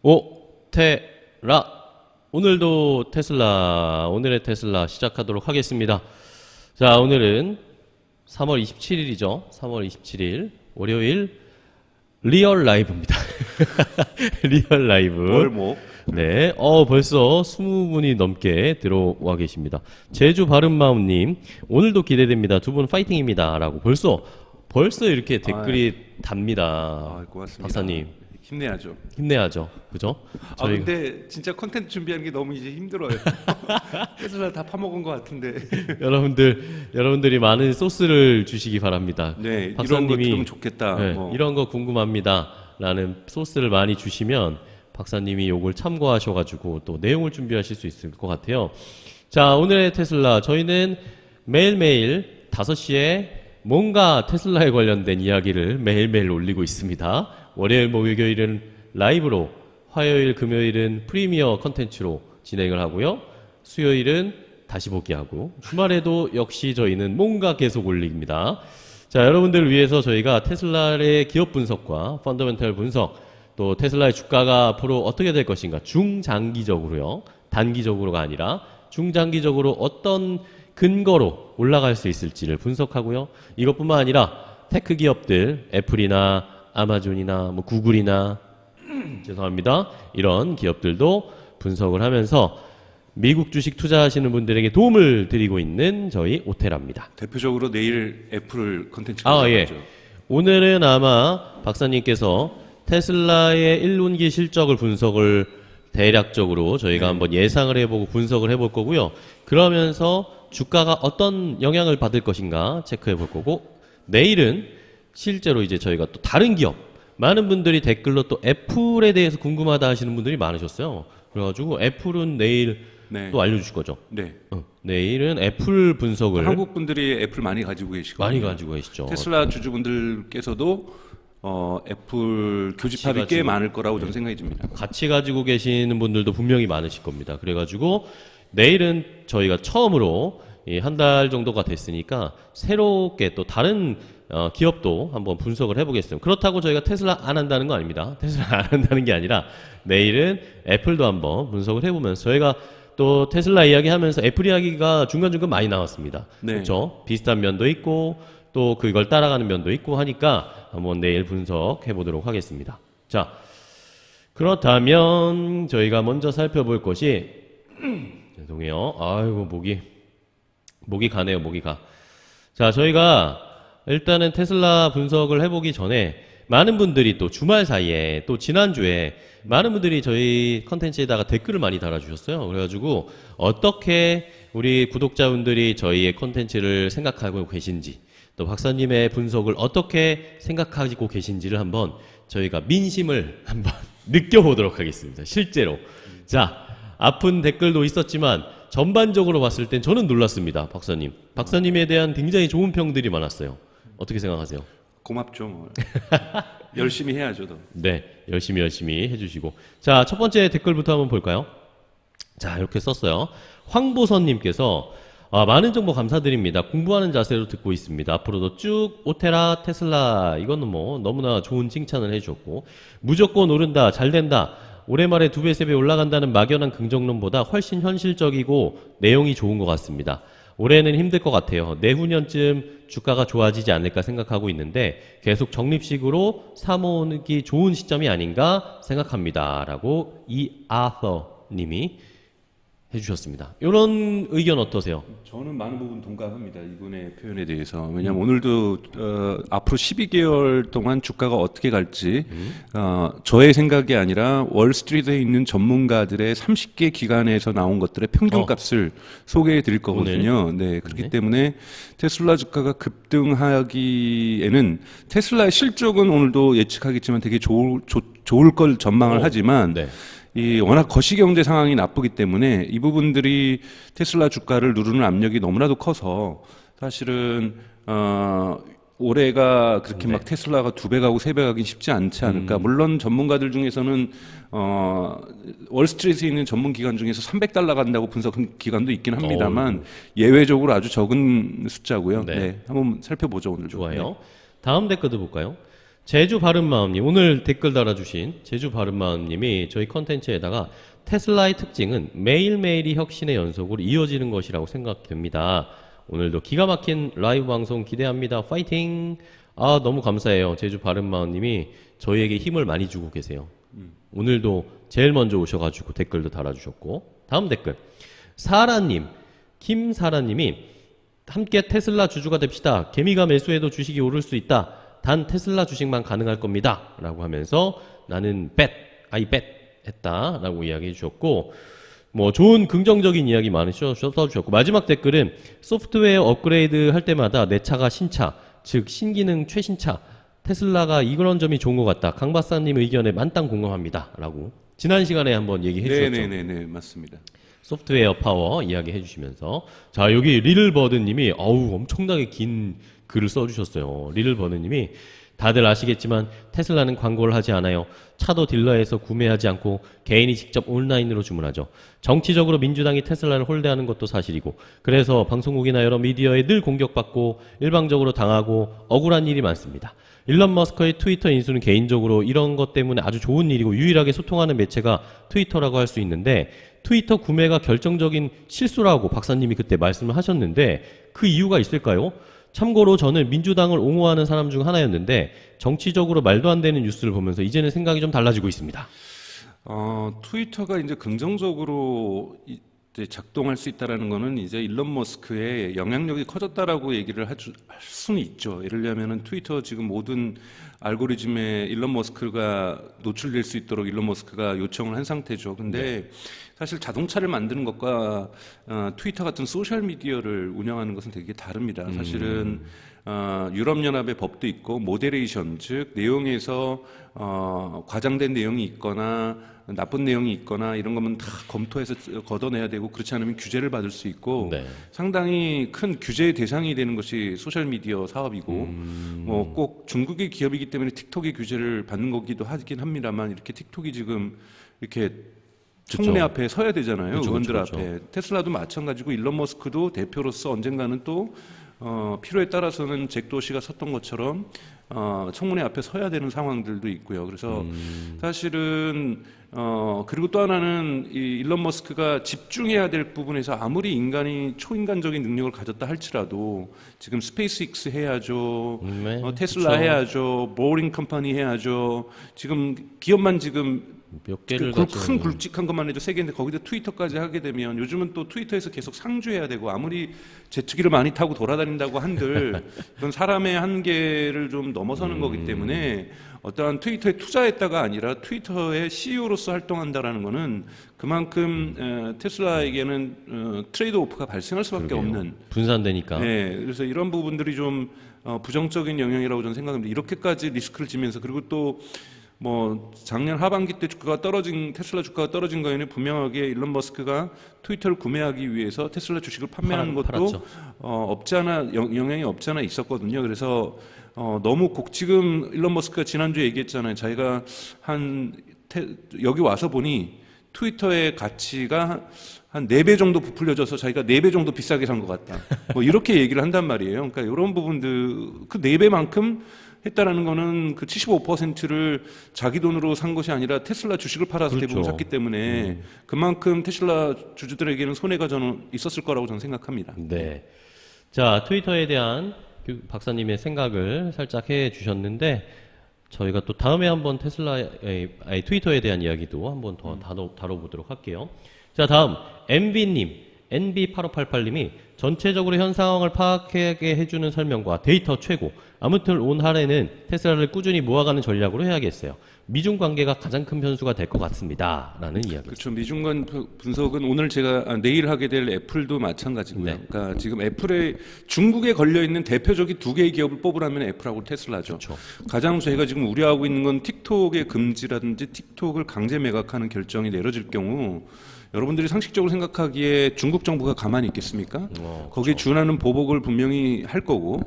오테라 오늘도 테슬라 오늘의 테슬라 시작하도록 하겠습니다. 자, 오늘은 3월 27일이죠. 3월 27일 월요일 리얼 라이브입니다. 리얼 라이브. 월목. 네, 벌써 20분이 넘게 들어와 계십니다. 제주 바른마음님, 오늘도 기대됩니다. 두 분 파이팅입니다. 라고 벌써 이렇게 댓글이 답니다. 고맙습니다. 박사님. 힘내야죠. 힘내야죠. 그죠? 근데 진짜 콘텐츠 준비하는 게 너무 이제 힘들어요. 테슬라 다 파먹은 것 같은데. 여러분들이 많은 소스를 주시기 바랍니다. 네, 박사님이 이런 거 들으면 좋겠다. 네, 이런 거 궁금합니다. 라는 소스를 많이 주시면 박사님이 요걸 참고하셔가지고 또 내용을 준비하실 수 있을 것 같아요. 자, 오늘의 테슬라. 저희는 매일매일 5시에 뭔가 테슬라에 관련된 이야기를 매일매일 올리고 있습니다. 월요일, 목요일은 라이브로, 화요일, 금요일은 프리미어 컨텐츠로 진행을 하고요. 수요일은 다시 보기 하고, 주말에도 역시 저희는 뭔가 계속 올립니다. 자, 여러분들을 위해서 저희가 테슬라의 기업 분석과 펀더멘털 분석, 또 테슬라의 주가가 앞으로 어떻게 될 것인가, 중장기적으로요. 단기적으로가 아니라 중장기적으로 어떤 근거로 올라갈 수 있을지를 분석하고요. 이것뿐만 아니라 테크 기업들, 애플이나 아마존이나 뭐 구글이나 죄송합니다. 이런 기업들도 분석을 하면서 미국 주식 투자하시는 분들에게 도움을 드리고 있는 저희 오테라입니다. 대표적으로 내일 애플 컨텐츠가 예. 나오죠. 오늘은 아마 박사님께서 테슬라의 1분기 실적을 분석을 대략적으로 저희가 한번 예상을 해보고 분석을 해볼 거고요. 그러면서 주가가 어떤 영향을 받을 것인가 체크해 볼 거고, 내일은 실제로 이제 저희가 또 다른 기업, 많은 분들이 댓글로 또 애플에 대해서 궁금하다 하시는 분들이 많으셨어요. 그래가지고 애플은 내일 또 알려주실 거죠. 네. 내일은 애플 분석을 한국 분들이 애플 많이 가지고 계시고 많이 가지고 계시죠. 테슬라 주주분들께서도 애플 교집합이 꽤 많을 거라고 저는 생각이 듭니다. 같이 가지고 계시는 분들도 분명히 많으실 겁니다. 그래가지고 내일은 저희가 처음으로 한 달 정도가 됐으니까 새롭게 또 다른 기업도 한번 분석을 해보겠습니다. 그렇다고 저희가 테슬라 안 한다는 거 아닙니다. 테슬라 안 한다는 게 아니라 내일은 애플도 한번 분석을 해보면서, 저희가 또 테슬라 이야기하면서 애플 이야기가 중간중간 많이 나왔습니다. 네. 그렇죠? 비슷한 면도 있고 또 그걸 따라가는 면도 있고 하니까 한번 내일 분석해 보도록 하겠습니다. 자, 그렇다면 저희가 먼저 살펴볼 것이 죄송해요. 아이고, 목이 가네요. 목이 가. 자, 저희가 일단은 테슬라 분석을 해보기 전에 많은 분들이 또 주말 사이에 또 지난주에 많은 분들이 저희 컨텐츠에다가 댓글을 많이 달아주셨어요. 그래가지고 어떻게 우리 구독자분들이 저희의 컨텐츠를 생각하고 계신지, 또 박사님의 분석을 어떻게 생각하고 계신지를 한번 저희가 민심을 한번 느껴보도록 하겠습니다. 실제로. 자, 아픈 댓글도 있었지만 전반적으로 봤을 땐 저는 놀랐습니다. 박사님에 대한 굉장히 좋은 평들이 많았어요. 어떻게 생각하세요? 고맙죠. 뭐. 열심히 해야죠. 더. 네, 열심히 해주시고. 자, 첫 번째 댓글부터 한번 볼까요? 자, 이렇게 썼어요. 황보선님께서 많은 정보 감사드립니다. 공부하는 자세로 듣고 있습니다. 앞으로도 쭉 오테라 테슬라, 이거는 뭐 너무나 좋은 칭찬을 해주셨고, 무조건 오른다, 잘 된다, 올해 말에 2배, 3배 올라간다는 막연한 긍정론보다 훨씬 현실적이고 내용이 좋은 것 같습니다. 올해는 힘들 것 같아요. 내후년쯤 주가가 좋아지지 않을까 생각하고 있는데 계속 적립식으로 사모으기 좋은 시점이 아닌가 생각합니다. 라고 이아서 님이 해주셨습니다. 이런 의견 어떠세요? 저는 많은 부분 동감합니다. 이분의 표현에 대해서. 왜냐하면 오늘도 앞으로 12개월 동안 주가가 어떻게 갈지 저의 생각이 아니라 월스트리트에 있는 전문가들의 30개 기관에서 나온 것들의 평균값을 소개해 드릴 거거든요. 네, 그렇기 때문에 테슬라 주가가 급등하기에는 테슬라의 실적은 오늘도 예측하겠지만 되게 좋을 걸 전망을 하지만 이 워낙 거시경제 상황이 나쁘기 때문에 이 부분들이 테슬라 주가를 누르는 압력이 너무나도 커서 사실은 올해가 그렇게 막 테슬라가 2배 가고 3배 가긴 쉽지 않지 않을까. 물론 전문가들 중에서는 월스트리트에 있는 전문 기관 중에서 $300 간다고 분석한 기관도 있긴 합니다만 예외적으로 아주 적은 숫자고요. 네, 한번 살펴보죠. 오늘 좋아요. 다음 댓글도 볼까요? 제주 바른마음님, 오늘 댓글 달아주신 제주 바른마음님이 저희 컨텐츠에다가 테슬라의 특징은 매일매일이 혁신의 연속으로 이어지는 것이라고 생각됩니다. 오늘도 기가 막힌 라이브 방송 기대합니다. 파이팅! 아, 너무 감사해요. 제주 바른마음님이 저희에게 힘을 많이 주고 계세요. 오늘도 제일 먼저 오셔가지고 댓글도 달아주셨고. 다음 댓글. 사라님, 김사라님이 함께 테슬라 주주가 됩시다. 개미가 매수해도 주식이 오를 수 있다. 단 테슬라 주식만 가능할 겁니다. 라고 하면서 나는 I bet 했다. 라고 이야기해 주셨고, 뭐 좋은 긍정적인 이야기 많이 써주셨고, 마지막 댓글은 소프트웨어 업그레이드 할 때마다 내 차가 신차, 즉 신기능 최신차, 테슬라가 이런 점이 좋은 것 같다. 강 박사님 의견에 만땅 공감합니다. 라고 지난 시간에 한번 얘기해 주셨죠. 네네네 맞습니다. 소프트웨어 파워 이야기해 주시면서, 자, 여기 리들버드님이 엄청나게 긴 글을 써주셨어요. 리들버드님이 다들 아시겠지만 테슬라는 광고를 하지 않아요. 차도 딜러에서 구매하지 않고 개인이 직접 온라인으로 주문하죠. 정치적으로 민주당이 테슬라를 홀대하는 것도 사실이고, 그래서 방송국이나 여러 미디어에 늘 공격받고 일방적으로 당하고 억울한 일이 많습니다. 일론 머스크의 트위터 인수는 개인적으로 이런 것 때문에 아주 좋은 일이고 유일하게 소통하는 매체가 트위터라고 할 수 있는데, 트위터 구매가 결정적인 실수라고 박사님이 그때 말씀을 하셨는데 그 이유가 있을까요? 참고로 저는 민주당을 옹호하는 사람 중 하나였는데 정치적으로 말도 안 되는 뉴스를 보면서 이제는 생각이 좀 달라지고 있습니다. 트위터가 이제 긍정적으로 이제 작동할 수 있다라는 거는 이제 일론 머스크의 영향력이 커졌다라고 얘기를 할 수는 있죠. 예를 들면은 트위터 지금 모든 알고리즘에 일론 머스크가 노출될 수 있도록 일론 머스크가 요청을 한 상태죠. 근데 사실 자동차를 만드는 것과 트위터 같은 소셜 미디어를 운영하는 것은 되게 다릅니다. 사실은 유럽연합의 법도 있고 모데레이션, 즉 내용에서 과장된 내용이 있거나 나쁜 내용이 있거나 이런 거면 다 검토해서 걷어내야 되고, 그렇지 않으면 규제를 받을 수 있고 상당히 큰 규제의 대상이 되는 것이 소셜미디어 사업이고, 뭐 꼭 중국의 기업이기 때문에 틱톡의 규제를 받는 거기도 하긴 합니다만, 이렇게 틱톡이 지금 이렇게 청문회 앞에 서야 되잖아요. 의원들 앞에. 테슬라도 마찬가지고 일론 머스크도 대표로서 언젠가는 또 필요에 따라서는 잭 도시가 섰던 것처럼 청문회 앞에 서야 되는 상황들도 있고요. 그래서 사실은 그리고 또 하나는 이 일론 머스크가 집중해야 될 부분에서 아무리 인간이 초인간적인 능력을 가졌다 할지라도 지금 스페이스X 해야죠, 테슬라 해야죠, 보링 컴퍼니 해야죠. 지금 기업만 지금 몇 개를 큰 굵직한 것만 해도 세 개인데 거기다 트위터까지 하게 되면 요즘은 또 트위터에서 계속 상주해야 되고, 아무리 제트기를 많이 타고 돌아다닌다고 한들 그건 사람의 한계를 좀 넘어서는 거기 때문에 어떠한 트위터에 투자했다가 아니라 트위터의 CEO로서 활동한다라는 거는 그만큼 테슬라에게는 트레이드 오프가 발생할 수밖에 없는, 분산되니까. 네, 그래서 이런 부분들이 좀 부정적인 영향이라고 저는 생각합니다. 이렇게까지 리스크를 지면서, 그리고 또 뭐 작년 하반기 때 테슬라 주가가 떨어진 거에는 분명하게 일론 머스크가 트위터를 구매하기 위해서 테슬라 주식을 판매하는 것도 없지 않아 영향이 없지 않아 있었거든요. 그래서 너무 지금 일론 머스크가 지난주에 얘기했잖아요. 자기가 여기 와서 보니 트위터의 가치가 한 4배 정도 부풀려져서 자기가 4배 정도 비싸게 산 것 같다. 뭐 이렇게 얘기를 한단 말이에요. 그러니까 이런 부분들, 그 4배만큼 했다라는 거는 그 75%를 자기 돈으로 산 것이 아니라 테슬라 주식을 팔아서 대부분 샀기 때문에 그만큼 테슬라 주주들에게는 손해가 저는 있었을 거라고 저는 생각합니다. 네. 자, 트위터에 대한 박사님의 생각을 살짝 해 주셨는데, 저희가 또 다음에 한번 트위터에 대한 이야기도 한번 더 다뤄보도록 할게요. 자, 다음 MB님, NB8588님이 전체적으로 현 상황을 파악하게 해주는 설명과 데이터 최고. 아무튼 온 한해는 테슬라를 꾸준히 모아가는 전략으로 해야겠어요. 미중 관계가 가장 큰 변수가 될 것 같습니다. 라는 이야기. 그렇죠. 미중 간 분석은 오늘 제가 내일 하게 될 애플도 마찬가지고요. 네. 그러니까 지금 애플에 중국에 걸려 있는 대표적인 2개의 기업을 뽑으라면 애플하고 테슬라죠. 그렇죠. 가장 저희가 지금 우려하고 있는 건 틱톡의 금지라든지 틱톡을 강제 매각하는 결정이 내려질 경우 여러분들이 상식적으로 생각하기에 중국 정부가 가만히 있겠습니까? 거기에 그렇죠. 준하는 보복을 분명히 할 거고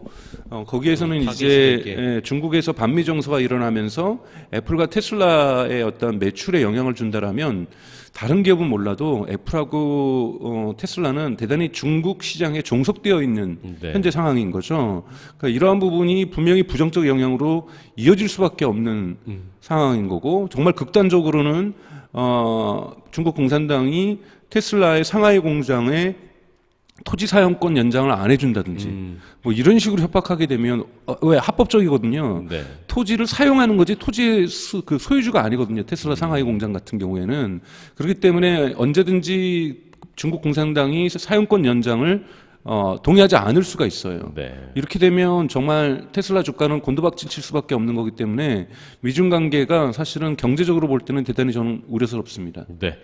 거기에서는 타깃이 이제 있게. 중국에서 반미 정서가 일어나면서 애플과 테슬라의 어떤 매출에 영향을 준다라면 다른 기업은 몰라도 애플하고 테슬라는 대단히 중국 시장에 종속되어 있는 네. 현재 상황인 거죠. 그러니까 이러한 부분이 분명히 부정적 영향으로 이어질 수밖에 없는 상황인 거고 정말 극단적으로는 중국 공산당이 테슬라의 상하이 공장에 토지 사용권 연장을 안 해준다든지 뭐 이런 식으로 협박하게 되면 왜 합법적이거든요. 네. 토지를 사용하는 거지 토지의 그 소유주가 아니거든요. 테슬라 상하이 공장 같은 경우에는 그렇기 때문에 언제든지 중국 공산당이 사용권 연장을 동의하지 않을 수가 있어요. 네. 이렇게 되면 정말 테슬라 주가는 곤두박질 칠 수밖에 없는 거기 때문에 미중 관계가 사실은 경제적으로 볼 때는 대단히 저는 우려스럽습니다. 네.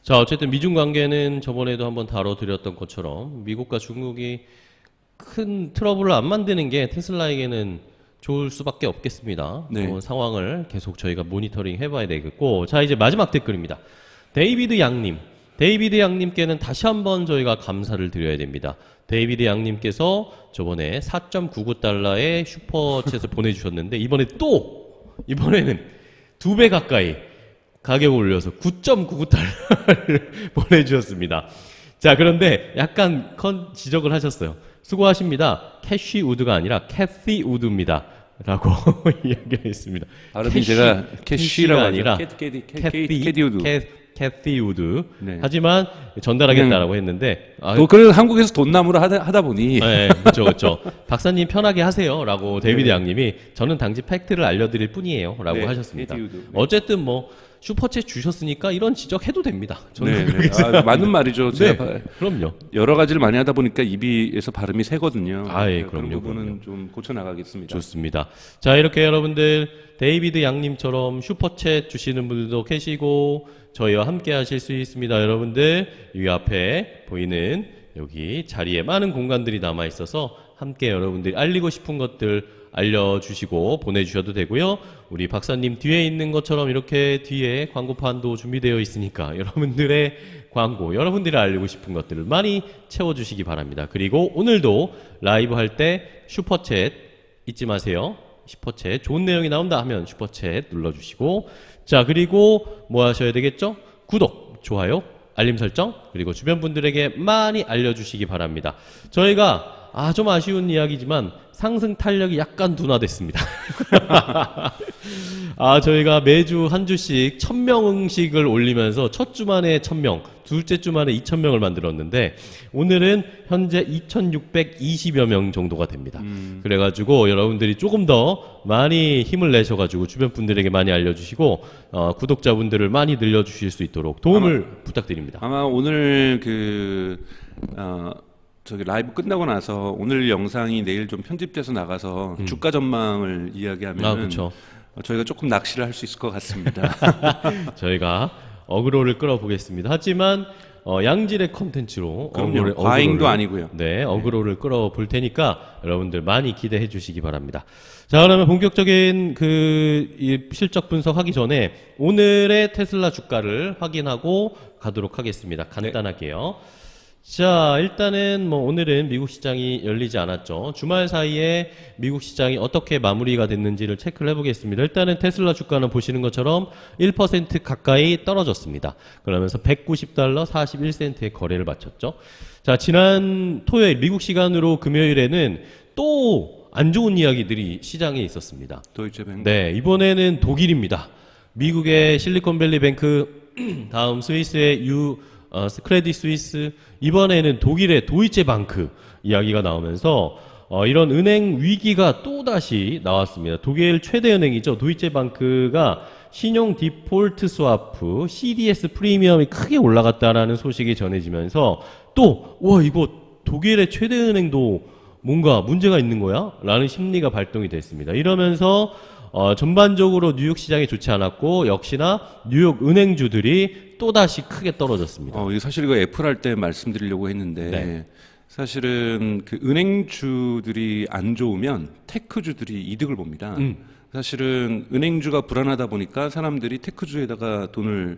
자, 어쨌든 미중 관계는 저번에도 한번 다뤄드렸던 것처럼 미국과 중국이 큰 트러블을 안 만드는 게 테슬라에게는 좋을 수밖에 없겠습니다. 네. 그런 상황을 계속 저희가 모니터링 해봐야 되겠고, 자, 이제 마지막 댓글입니다. 데이비드 양님. 데이비드 양님께는 다시 한번 저희가 감사를 드려야 됩니다. 데이비드 양님께서 저번에 4.99달러의 슈퍼챗을 보내주셨는데, 이번에는 2배 가까이 가격을 올려서 9.99달러를 보내주셨습니다. 자, 그런데 약간 지적을 하셨어요. 수고하십니다. 캐시 우드가 아니라 캐시 우드입니다. 라고 이야기했습니다. 발음이 제가 캐시라고 아니라 캐디 우드. 캐시 우드. 네. 하지만 전달하겠다라고 했는데 그래서 한국에서 돈나무를 하다 보니 네, 그렇죠. 박사님 편하게 하세요라고 데이비드 양님이 저는 단지 팩트를 알려드릴 뿐이에요라고 네, 하셨습니다. 캐디 우드. 네. 어쨌든 뭐 슈퍼챗 주셨으니까 이런 지적해도 됩니다. 저는 네, 그렇게 맞는 말이죠. 제가 네, 그럼요. 여러 가지를 많이 하다 보니까 입에서 발음이 새거든요. 예, 그런 그럼요. 부분은 좀 고쳐 나가겠습니다. 좋습니다. 자, 이렇게 여러분들 데이비드 양님처럼 슈퍼챗 주시는 분들도 계시고 저희와 함께 하실 수 있습니다. 여러분들 이 앞에 보이는 여기 자리에 많은 공간들이 남아 있어서 함께 여러분들이 알리고 싶은 것들 알려주시고 보내주셔도 되고요. 우리 박사님 뒤에 있는 것처럼 이렇게 뒤에 광고판도 준비되어 있으니까 여러분들의 광고, 여러분들이 알리고 싶은 것들을 많이 채워주시기 바랍니다. 그리고 오늘도 라이브 할 때 슈퍼챗 잊지 마세요. 슈퍼챗 좋은 내용이 나온다 하면 슈퍼챗 눌러주시고, 자, 그리고 뭐 하셔야 되겠죠? 구독, 좋아요, 알림 설정, 그리고 주변 분들에게 많이 알려주시기 바랍니다. 저희가 좀 아쉬운 이야기지만 상승 탄력이 약간 둔화됐습니다. 저희가 매주 한 주씩 1000명 응식을 올리면서 첫 주만에 1000명, 둘째 주만에 2000명을 만들었는데 오늘은 현재 2620여 명 정도가 됩니다. 그래가지고 여러분들이 조금 더 많이 힘을 내셔가지고 주변 분들에게 많이 알려주시고 구독자분들을 많이 늘려주실 수 있도록 도움을 부탁드립니다. 아마 오늘 저기 라이브 끝나고 나서 오늘 영상이 내일 좀 편집돼서 나가서 주가 전망을 이야기하면 그렇죠. 저희가 조금 낚시를 할 수 있을 것 같습니다. 저희가 어그로를 끌어보겠습니다. 하지만 양질의 컨텐츠로 그럼요. 과잉도 아니고요. 네, 어그로를 끌어볼 테니까 여러분들 많이 기대해 주시기 바랍니다. 자, 그러면 본격적인 이 실적 분석하기 전에 오늘의 테슬라 주가를 확인하고 가도록 하겠습니다. 간단하게요. 자, 일단은 오늘은 미국 시장이 열리지 않았죠. 주말 사이에 미국 시장이 어떻게 마무리가 됐는지를 체크를 해보겠습니다. 일단은 테슬라 주가는 보시는 것처럼 1% 가까이 떨어졌습니다. 그러면서 190달러 41센트의 거래를 마쳤죠. 자, 지난 토요일 미국 시간으로 금요일에는 또 안 좋은 이야기들이 시장에 있었습니다. 도이체뱅크. 네, 이번에는 독일입니다. 미국의 실리콘밸리 뱅크, 다음 스위스의 크레딧 스위스, 이번에는 독일의 도이체방크 이야기가 나오면서 이런 은행 위기가 또다시 나왔습니다. 독일 최대 은행이죠. 도이체방크가 신용 디폴트 스와프 CDS 프리미엄이 크게 올라갔다라는 소식이 전해지면서 이거 독일의 최대 은행도 뭔가 문제가 있는 거야? 라는 심리가 발동이 됐습니다. 이러면서 전반적으로 뉴욕 시장이 좋지 않았고 역시나 뉴욕 은행주들이 또다시 크게 떨어졌습니다. 사실 이거 애플 할 때 말씀드리려고 했는데 네. 사실은 그 은행주들이 안 좋으면 테크주들이 이득을 봅니다. 사실은 은행주가 불안하다 보니까 사람들이 테크주에다가 돈을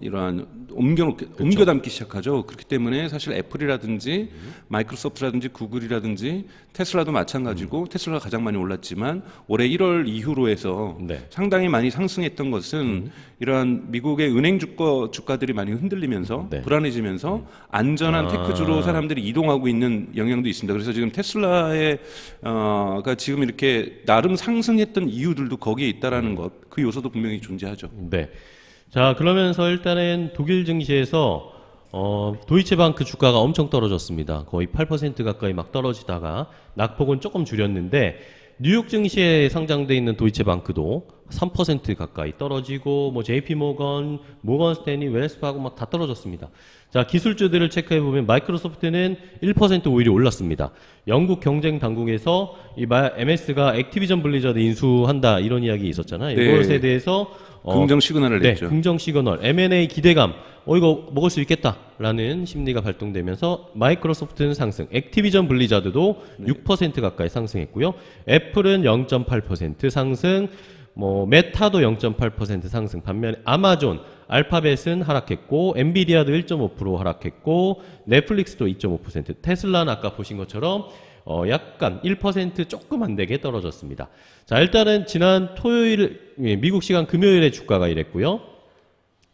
이러한 옮겨 담기 시작하죠. 그렇기 때문에 사실 애플이라든지 마이크로소프트라든지 구글이라든지 테슬라도 마찬가지고 테슬라가 가장 많이 올랐지만 올해 1월 이후로 해서 네. 상당히 많이 상승했던 것은 이러한 미국의 은행 주가들이 많이 흔들리면서 네. 불안해지면서 안전한 테크주로 사람들이 이동하고 있는 영향도 있습니다. 그래서 지금 테슬라의 가 지금 이렇게 나름 상승했던 이유들도 거기에 있다라는 것, 그 요소도 분명히 존재하죠. 네. 자, 그러면서 일단은 독일 증시에서 도이체방크 주가가 엄청 떨어졌습니다. 거의 8% 가까이 막 떨어지다가 낙폭은 조금 줄였는데 뉴욕 증시에 상장돼 있는 도이체방크도 3% 가까이 떨어지고 뭐 JP모건, 모건스탠리, 웰스파고 막 다 떨어졌습니다. 자, 기술주들을 체크해 보면 마이크로소프트는 1% 오히려 올랐습니다. 영국 경쟁 당국에서 이 MS가 액티비전 블리자드 인수한다 이런 이야기 있었잖아요. 네. 이것에 대해서 긍정 시그널을 네, 냈죠. 긍정 시그널, M&A 기대감, 이거 먹을 수 있겠다라는 심리가 발동되면서 마이크로소프트는 상승, 액티비전 블리자드도 6% 가까이 상승했고요. 애플은 0.8% 상승, 뭐 메타도 0.8% 상승. 반면에 아마존, 알파벳은 하락했고, 엔비디아도 1.5% 하락했고, 넷플릭스도 2.5%, 테슬라는 아까 보신 것처럼 약간 1% 조금 안 되게 떨어졌습니다. 자, 일단은 지난 토요일, 미국 시간 금요일에 주가가 이랬고요.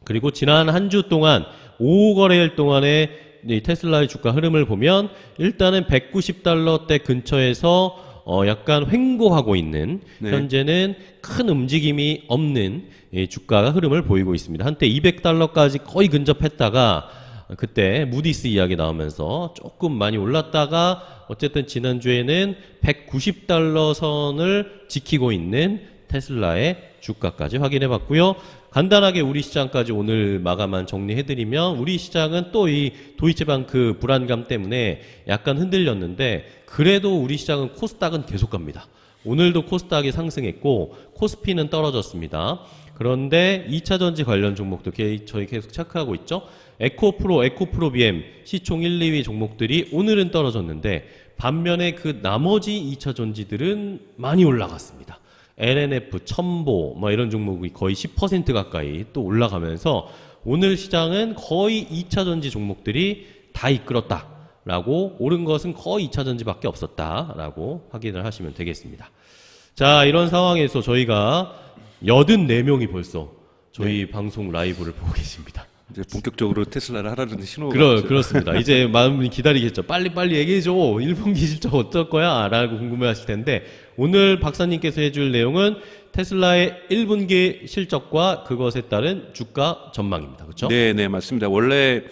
그리고 지난 한 주 동안, 오후 거래일 동안의 이 테슬라의 주가 흐름을 보면, 일단은 190달러대 근처에서 약간 횡보하고 있는, 네. 현재는 큰 움직임이 없는 이 주가가 흐름을 보이고 있습니다. 한때 200달러까지 거의 근접했다가, 그때 무디스 이야기 나오면서 조금 많이 올랐다가 어쨌든 지난주에는 190달러 선을 지키고 있는 테슬라의 주가까지 확인해 봤고요. 간단하게 우리 시장까지 오늘 마감한 정리해드리면 우리 시장은 또 이 도이체방크 불안감 때문에 약간 흔들렸는데 그래도 우리 시장은 코스닥은 계속 갑니다. 오늘도 코스닥이 상승했고 코스피는 떨어졌습니다. 그런데 2차전지 관련 종목도 저희 계속 체크하고 있죠. 에코프로, 에코프로비엠 시총 1, 2위 종목들이 오늘은 떨어졌는데 반면에 그 나머지 2차전지들은 많이 올라갔습니다. LNF, 첨보 뭐 이런 종목이 거의 10% 가까이 또 올라가면서 오늘 시장은 거의 2차전지 종목들이 다 이끌었다라고, 오른 것은 거의 2차전지밖에 없었다라고 확인을 하시면 되겠습니다. 자, 이런 상황에서 저희가 84명이 벌써 저희 방송 라이브를 보고 계십니다. 이제 본격적으로 테슬라를 하라는 신호가 왔죠. 그렇습니다. 이제 마음이 기다리겠죠. 빨리 얘기해줘. 1분기 실적 어떨 거야? 라고 궁금해하실 텐데 오늘 박사님께서 해줄 내용은 테슬라의 1분기 실적과 그것에 따른 주가 전망입니다. 그렇죠? 네, 네, 맞습니다. 원래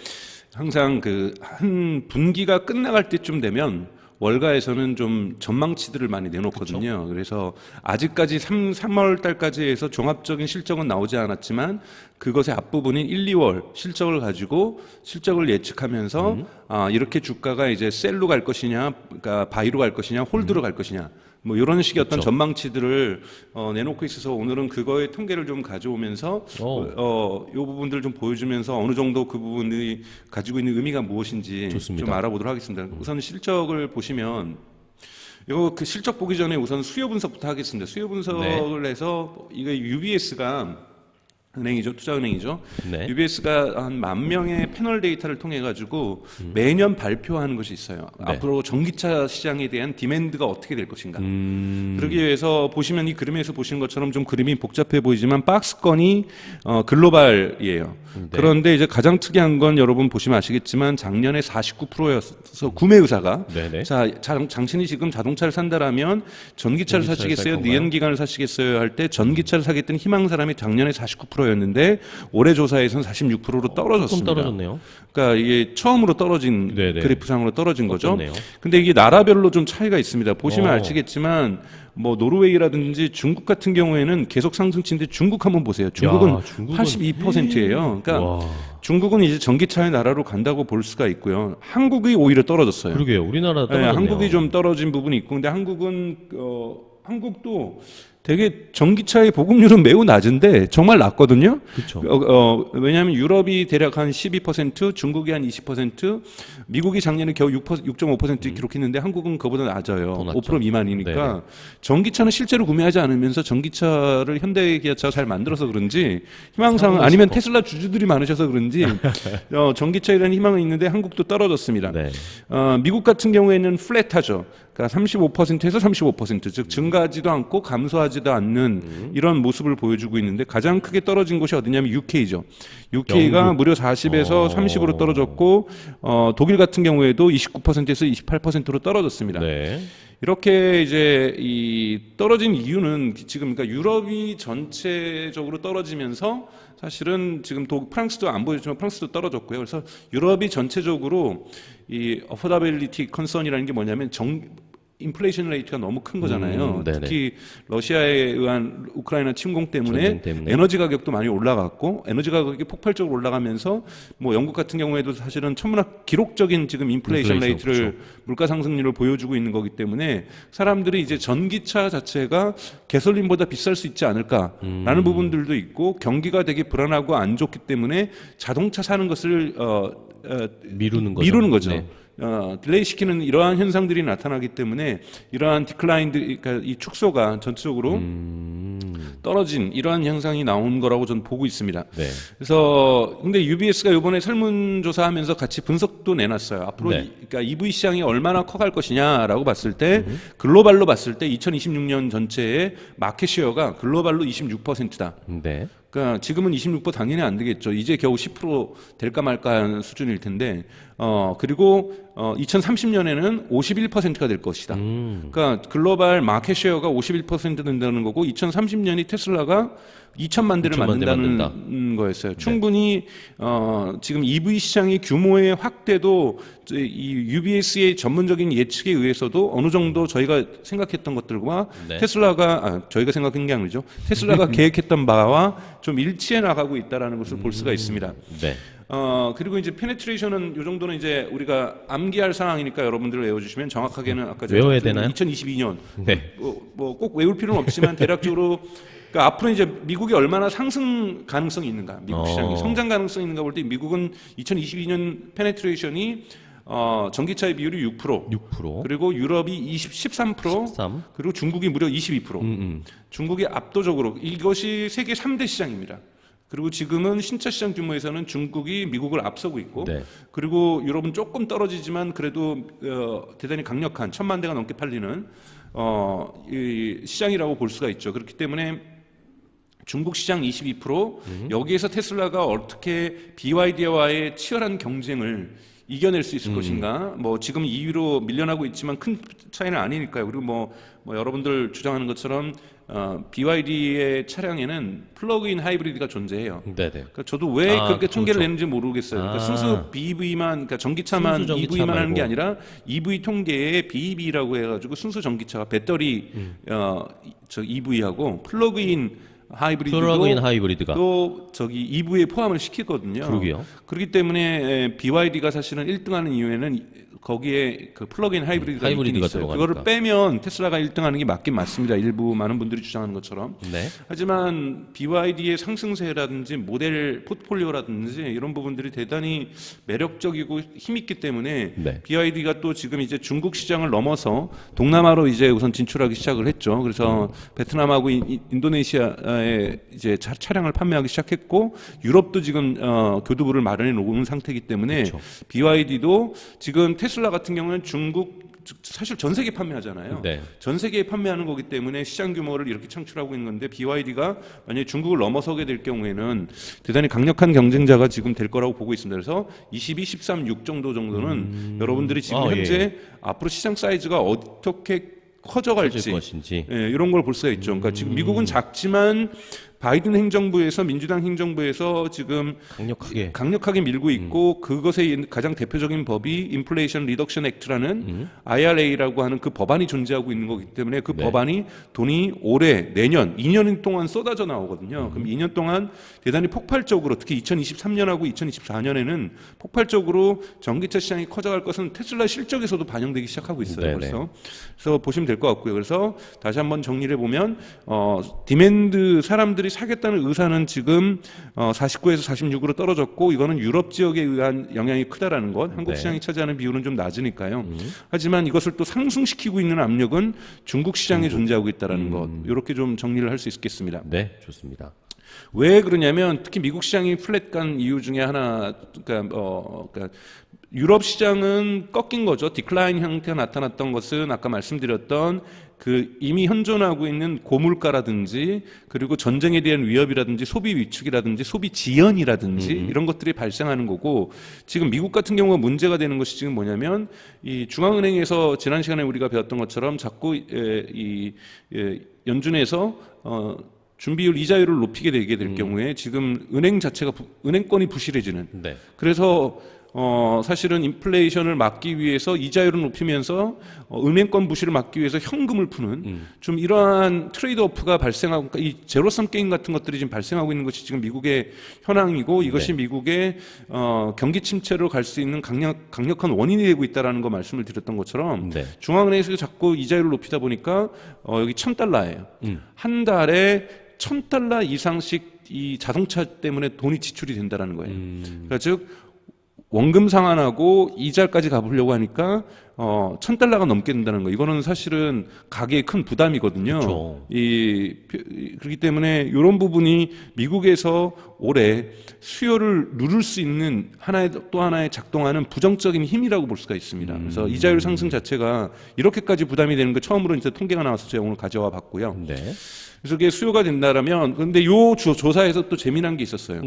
항상 그 한 분기가 끝나갈 때쯤 되면 월가에서는 좀 전망치들을 많이 내놓거든요. 그래서 아직까지 3월 달까지 해서 종합적인 실적은 나오지 않았지만 그것의 앞부분인 1, 2월 실적을 가지고 실적을 예측하면서 이렇게 주가가 이제 셀로 갈 것이냐, 그러니까 바이로 갈 것이냐, 홀드로 갈 것이냐, 뭐 이런 식의 어떤 전망치들을 내놓고 있어서 오늘은 그거의 통계를 좀 가져오면서 이 부분들을 좀 보여주면서 어느 정도 그 부분이 가지고 있는 의미가 무엇인지 좋습니다. 좀 알아보도록 하겠습니다. 우선 실적을 보시면 이거 그 실적 보기 전에 우선 수요 분석부터 하겠습니다. 수요 분석을 해서 이거 UBS가 은행이죠, 투자은행이죠. 네. UBS가 한 10,000명의 패널 데이터를 통해 가지고 매년 발표하는 것이 있어요. 네. 앞으로 전기차 시장에 대한 디맨드가 어떻게 될 것인가. 그러기 위해서 보시면 이 그림에서 보시는 것처럼 좀 그림이 복잡해 보이지만 박스권이 글로벌이에요. 네. 그런데 이제 가장 특이한 건 여러분 보시면 아시겠지만 작년에 49%였어 구매 의사가. 네네. 자, 당신이 지금 자동차를 산다라면 전기차를 사시겠어요? 살 건가요? 니은기관을 사시겠어요? 할 때 전기차를 사겠다는 희망 사람이 작년에 49%였는데 올해 조사에서는 46%로 떨어졌습니다. 조금 떨어졌네요. 그러니까 이게 처음으로 떨어진 네네. 그래프상으로 떨어진 거죠. 꺾였네요. 근데 이게 나라별로 좀 차이가 있습니다. 보시면 아시겠지만 뭐 노르웨이라든지 중국 같은 경우에는 계속 상승치인데 중국 한번 보세요. 중국은, 중국은 82%예요. 그러니까 와. 중국은 이제 전기차의 나라로 간다고 볼 수가 있고요. 한국이 오히려 떨어졌어요. 그러게요. 우리나라 네, 떨어졌네요. 한국이 좀 떨어진 부분이 있고, 근데 한국은 한국도 되게 전기차의 보급률은 매우 낮은데 정말 낮거든요. 그렇죠. 왜냐하면 유럽이 대략 한 12%, 중국이 한 20%, 미국이 작년에 겨우 6.5% 기록했는데 한국은 그보다 낮아요. 더 낮죠. 5% 미만이니까 네네. 전기차는 실제로 구매하지 않으면서 전기차를 현대기아차가 잘 만들어서 그런지 희망사항 사고 아니면 싶어. 테슬라 주주들이 많으셔서 그런지 전기차에 대한 희망은 있는데 한국도 떨어졌습니다. 네. 미국 같은 경우에는 플랫하죠. 그러니까 35%에서 35%, 즉 증가하지도 않고 감소하지도 않는 이런 모습을 보여주고 있는데 가장 크게 떨어진 곳이 어디냐면 UK죠. UK가 영국. 무려 40에서 30으로 떨어졌고 독일 같은 경우에도 29%에서 28%로 떨어졌습니다. 네. 이렇게 이제 이 떨어진 이유는 지금 그러니까 유럽이 전체적으로 떨어지면서 사실은 지금 프랑스도 안 보여주지만 프랑스도 떨어졌고요. 그래서 유럽이 전체적으로 이 어포더빌리티 컨선이라는 게 뭐냐면 인플레이션 레이트가 너무 큰 거잖아요. 네네. 특히 러시아에 의한 우크라이나 침공 전쟁 때문에 때문에. 에너지 가격도 많이 올라갔고 에너지 가격이 폭발적으로 올라가면서 뭐 영국 같은 경우에도 사실은 천문학 기록적인 지금 인플레이션 인플레이션, 레이트를 물가 상승률을 보여주고 있는 거기 때문에 사람들이 이제 전기차 자체가 개솔린보다 비쌀 수 있지 않을까라는 부분들도 있고 경기가 되게 불안하고 안 좋기 때문에 자동차 사는 것을 미루는 거죠. 미루는 거죠. 네. 딜레이 시키는 이러한 현상들이 나타나기 때문에 이러한 디클라인드, 그러니까 이 축소가 전체적으로 떨어진 이러한 현상이 나온 거라고 저는 보고 있습니다. 네. 그래서 근데 UBS가 이번에 설문조사하면서 같이 분석도 내놨어요. 앞으로 네. 그러니까 EV 시장이 얼마나 커갈 것이냐라고 봤을 때 글로벌로 봤을 때 2026년 전체의 마켓 쉐어가 글로벌로 26%다. 네. 그러니까 지금은 26% 당연히 안 되겠죠. 이제 겨우 10% 될까 말까 하는 수준일 텐데, 그리고 2030년에는 51%가 될 것이다. 그러니까 글로벌 마켓 쉐어가 51% 된다는 거고, 2030년이 테슬라가 2천만 대를 2천만 대 만든다는 만든다. 거였어요. 충분히 지금 EV 시장의 규모의 확대도 이 UBS의 전문적인 예측에 의해서도 어느 정도 저희가 생각했던 것들과 네. 테슬라가 저희가 생각한 게 아니죠. 테슬라가 계획했던 바와 좀 일치해 나가고 있다라는 것을 볼 수가 있습니다. 네. 그리고 이제 페네트레이션은 이 정도는 이제 우리가 암기할 상황이니까 여러분들 외워주시면 정확하게는 아까 외워야 되나요? 2022년 네. 뭐 꼭 외울 필요는 없지만 대략적으로 그러니까 앞으로 이제 미국이 얼마나 상승 가능성이 있는가, 미국 시장이 성장 가능성이 있는가 볼 때 미국은 2022년 페네트레이션이 전기차의 비율이 6%, 그리고 유럽이 13%, 13. 그리고 중국이 무려 22%. 중국이 압도적으로 이것이 세계 3대 시장입니다. 그리고 지금은 신차 시장 규모에서는 중국이 미국을 앞서고 있고, 네. 그리고 유럽은 조금 떨어지지만 그래도 대단히 강력한 1,000만 대가 넘게 팔리는 이 시장이라고 볼 수가 있죠. 그렇기 때문에 중국 시장 22%, 여기에서 테슬라가 어떻게 BYD와의 치열한 경쟁을 이겨낼 수 있을 것인가? 뭐 지금 2위로 밀려나고 있지만 큰 차이는 아니니까요. 그리고 뭐 여러분들 주장하는 것처럼 BYD의 차량에는 플러그인 하이브리드가 존재해요. 네네. 그러니까 저도 왜 그렇게 통계를 내는지 모르겠어요. 그러니까 순수 BEV만, 그러니까 전기차만 순수 전기차 EV만 하는 게 말고. 아니라 EV 통계에 BEV라고 해가지고 순수 전기차가 배터리 저 EV하고 플러그인 하이브리드도 플러그인 하이브리드가. 또 저기 EV에 포함을 시키거든요. 그러게요. 그렇기 때문에 BYD가 사실은 1등하는 이유에는 거기에 그 플러그인 하이브리드가 있긴 하이브리드가 있어요. 들어가니까. 그거를 빼면 테슬라가 1등하는 게 맞긴 맞습니다. 일부 많은 분들이 주장하는 것처럼. 네. 하지만 BYD의 상승세라든지 모델 포트폴리오라든지 이런 부분들이 대단히 매력적이고 힘있기 때문에 네. BYD가 또 지금 이제 중국 시장을 넘어서 동남아로 이제 우선 진출하기 시작을 했죠. 그래서 베트남하고 인도네시아에 이제 차량을 판매하기 시작했고 유럽도 지금 교두부를 마련해 놓은 상태이기 때문에 그렇죠. BYD도 지금 테슬라 같은 경우는 중국 사실 전 세계 판매하잖아요. 네. 전 세계에 판매하는 거기 때문에 시장 규모를 이렇게 창출하고 있는 건데 BYD가 만약에 중국을 넘어서게 될 경우에는 대단히 강력한 경쟁자가 지금 될 거라고 보고 있습니다. 그래서 22, 13, 6 정도는 여러분들이 지금 현재 앞으로 시장 사이즈가 어떻게 커져갈지 것인지. 예, 이런 걸 볼 수가 있죠. 그러니까 지금 미국은 작지만 바이든 행정부에서 민주당 행정부에서 지금 강력하게 밀고 있고 그것의 가장 대표적인 법이 인플레이션 리덕션 액트라는 IRA라고 하는 그 법안이 존재하고 있는 거기 때문에 그 법안이 돈이 올해 내년 2년 동안 쏟아져 나오거든요. 그럼 2년 동안 대단히 폭발적으로 특히 2023년하고 2024년에는 폭발적으로 전기차 시장이 커져갈 것은 테슬라 실적에서도 반영되기 시작하고 있어요. 그래서 보시면 될 것 같고요. 그래서 다시 한번 정리를 해보면 디맨드 사람들이 사겠다는 의사는 지금 49에서 46으로 떨어졌고 이거는 유럽 지역에 의한 영향이 크다라는 것. 한국 시장이 차지하는 비율은 좀 낮으니까요. 하지만 이것을 또 상승시키고 있는 압력은 중국 시장에 존재하고 있다라는 것. 이렇게 좀 정리를 할 수 있겠습니다. 네, 좋습니다. 왜 그러냐면 특히 미국 시장이 플랫 간 이유 중에 하나, 그러니까 유럽 시장은 꺾인 거죠. 디클라인 형태가 나타났던 것은 아까 말씀드렸던 그 이미 현존하고 있는 고물가라든지 그리고 전쟁에 대한 위협이라든지 소비 위축이라든지 소비 지연이라든지 이런 것들이 발생하는 거고 지금 미국 같은 경우가 문제가 되는 것이 지금 뭐냐면 이 중앙은행에서 지난 시간에 우리가 배웠던 것처럼 자꾸 연준에서 준비율 이자율을 높이게 되게 될 경우에 지금 은행 자체가 은행권이 부실해지는 그래서 사실은 인플레이션을 막기 위해서 이자율을 높이면서 은행권 부실을 막기 위해서 현금을 푸는 좀 이러한 트레이드오프가 발생하고 이 제로섬 게임 같은 것들이 지금 발생하고 있는 것이 지금 미국의 현황이고 이것이 미국의 경기 침체로 갈 수 있는 강력한 원인이 되고 있다라는 거 말씀을 드렸던 것처럼 중앙은행에서 자꾸 이자율을 높이다 보니까 여기 $1,000예요. 한 달에 $1,000 이상씩 이 자동차 때문에 돈이 지출이 된다라는 거예요. 그러니까 즉 원금 상환하고 이자까지 갚으려고 하니까 $1,000가 넘게 된다는 거. 이거는 사실은 가계에 큰 부담이거든요. 그렇죠. 그렇기 때문에 이런 부분이 미국에서 올해 수요를 누를 수 있는 또 하나의 작동하는 부정적인 힘이라고 볼 수가 있습니다. 그래서 이자율 상승 자체가 이렇게까지 부담이 되는 거 처음으로 이제 통계가 나와서 제가 오늘 가져와 봤고요. 그래서 이게 수요가 된다라면 근데 요 조사에서 또 재미난 게 있었어요.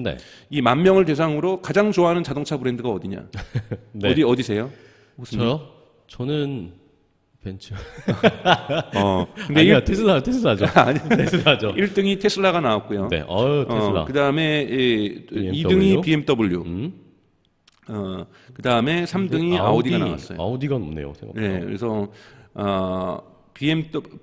이 10,000명을 대상으로 가장 좋아하는 자동차 브랜드가 어디냐? 어디세요? 저요? 저는 벤츠. 근데 아니요, 테슬라죠. 아니, 테슬라죠. 1등이 테슬라가 나왔고요. 테슬라. 그다음에 2등이 BMW. 그다음에 3등이 아우디가 나왔어요. 아우디가 높네요, 생각보다. 네, 그래서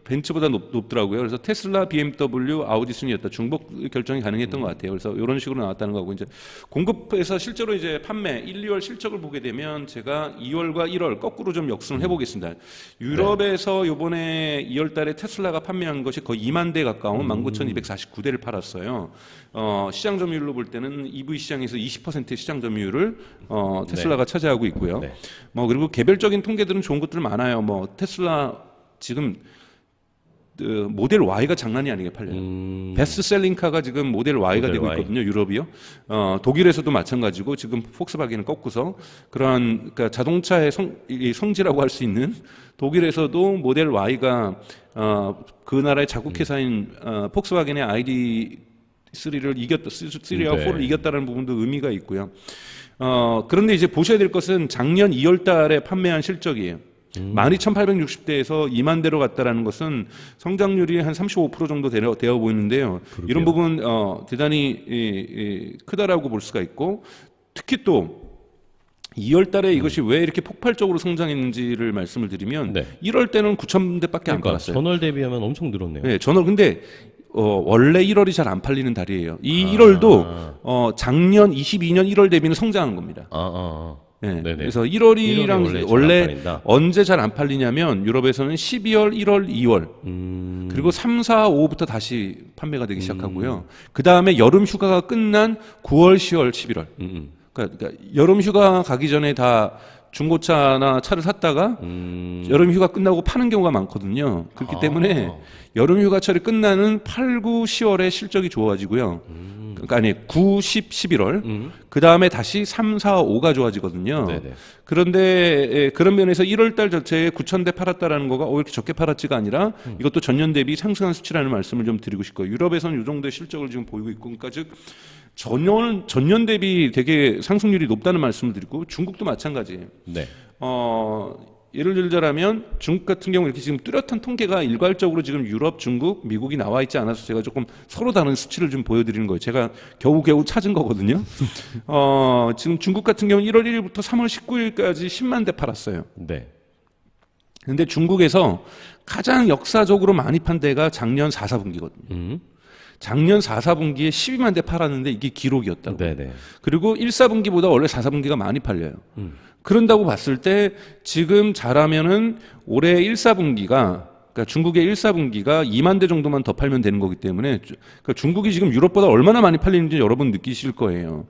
벤츠보다 높더라고요. 그래서 테슬라, BMW, 아우디 순이었다. 중복 결정이 가능했던 것 같아요. 그래서 이런 식으로 나왔다는 거고 이제 공급에서 실제로 이제 판매 1, 2월 실적을 보게 되면 제가 2월과 1월 거꾸로 좀 역순을 해보겠습니다. 유럽에서 이번에 2월달에 테슬라가 판매한 것이 거의 2만 대 가까운 19,249대를 팔았어요. 시장 점유율로 볼 때는 EV 시장에서 20%의 시장 점유율을 테슬라가 차지하고 있고요. 그리고 개별적인 통계들은 좋은 것들 많아요. 테슬라 지금 모델 Y가 장난이 아니게 팔려요. 베스트셀링카가 지금 모델 Y가 되고 있거든요. 유럽이요. 독일에서도 마찬가지고 지금 폭스바겐은 꺾고서 그러니까 자동차의 성지라고 할 수 있는 독일에서도 모델 Y가 그 나라의 자국 회사인 폭스바겐의 ID3를 이겼다, 3와 4를 이겼다는 부분도 의미가 있고요. 그런데 이제 보셔야 될 것은 작년 2월 달에 판매한 실적이에요. 12,860대에서 2만 대로 갔다라는 것은 성장률이 한 35% 정도 되어 보이는데요. 이런 부분 대단히 크다라고 볼 수가 있고 특히 또 2월 달에 이것이 왜 이렇게 폭발적으로 성장했는지를 말씀을 드리면 1월 때는 9,000대밖에 안 팔았어요. 전월 대비하면 엄청 늘었네요. 네, 전월 근데 원래 1월이 잘 안 팔리는 달이에요. 이 1월도 작년 22년 1월 대비는 성장한 겁니다. 네. 그래서 1월이랑 원래 언제 잘 안 팔리냐면 유럽에서는 12월, 1월, 2월 그리고 3, 4, 5부터 다시 판매가 되기 시작하고요. 그 다음에 여름 휴가가 끝난 9월, 10월, 11월. 그러니까 여름 휴가 가기 전에 다 중고차나 차를 샀다가 여름 휴가 끝나고 파는 경우가 많거든요. 그렇기 때문에 여름 휴가철이 끝나는 8, 9, 10월에 실적이 좋아지고요. 그러니까 아니 9, 10, 11월 그 다음에 다시 3, 4, 5가 좋아지거든요. 그런데 그런 면에서 1월 달 자체에 9,000대 팔았다라는 거가 이렇게 적게 팔았지가 아니라 이것도 전년 대비 상승한 수치라는 말씀을 좀 드리고 싶고요. 유럽에서는 이 정도의 실적을 지금 보이고 있고 그러니까 즉 전년 대비 되게 상승률이 높다는 말씀을 드리고 중국도 마찬가지예요. 예를 들자면 중국 같은 경우 이렇게 지금 뚜렷한 통계가 일괄적으로 지금 유럽, 중국, 미국이 나와 있지 않아서 제가 조금 서로 다른 수치를 좀 보여드리는 거예요. 제가 겨우겨우 찾은 거거든요. 지금 중국 같은 경우는 1월 1일부터 3월 19일까지 10만 대 팔았어요. 네. 근데 중국에서 가장 역사적으로 많이 판 데가 작년 4, 4분기거든요. 작년 4, 4분기에 12만 대 팔았는데 이게 기록이었다고. 네네. 그리고 1, 4분기보다 원래 4, 4분기가 많이 팔려요. 그런다고 봤을 때 지금 잘하면은 올해 1, 4분기가 그러니까 중국의 1, 4분기가 2만 대 정도만 더 팔면 되는 거기 때문에 그러니까 중국이 지금 유럽보다 얼마나 많이 팔리는지 여러분 느끼실 거예요.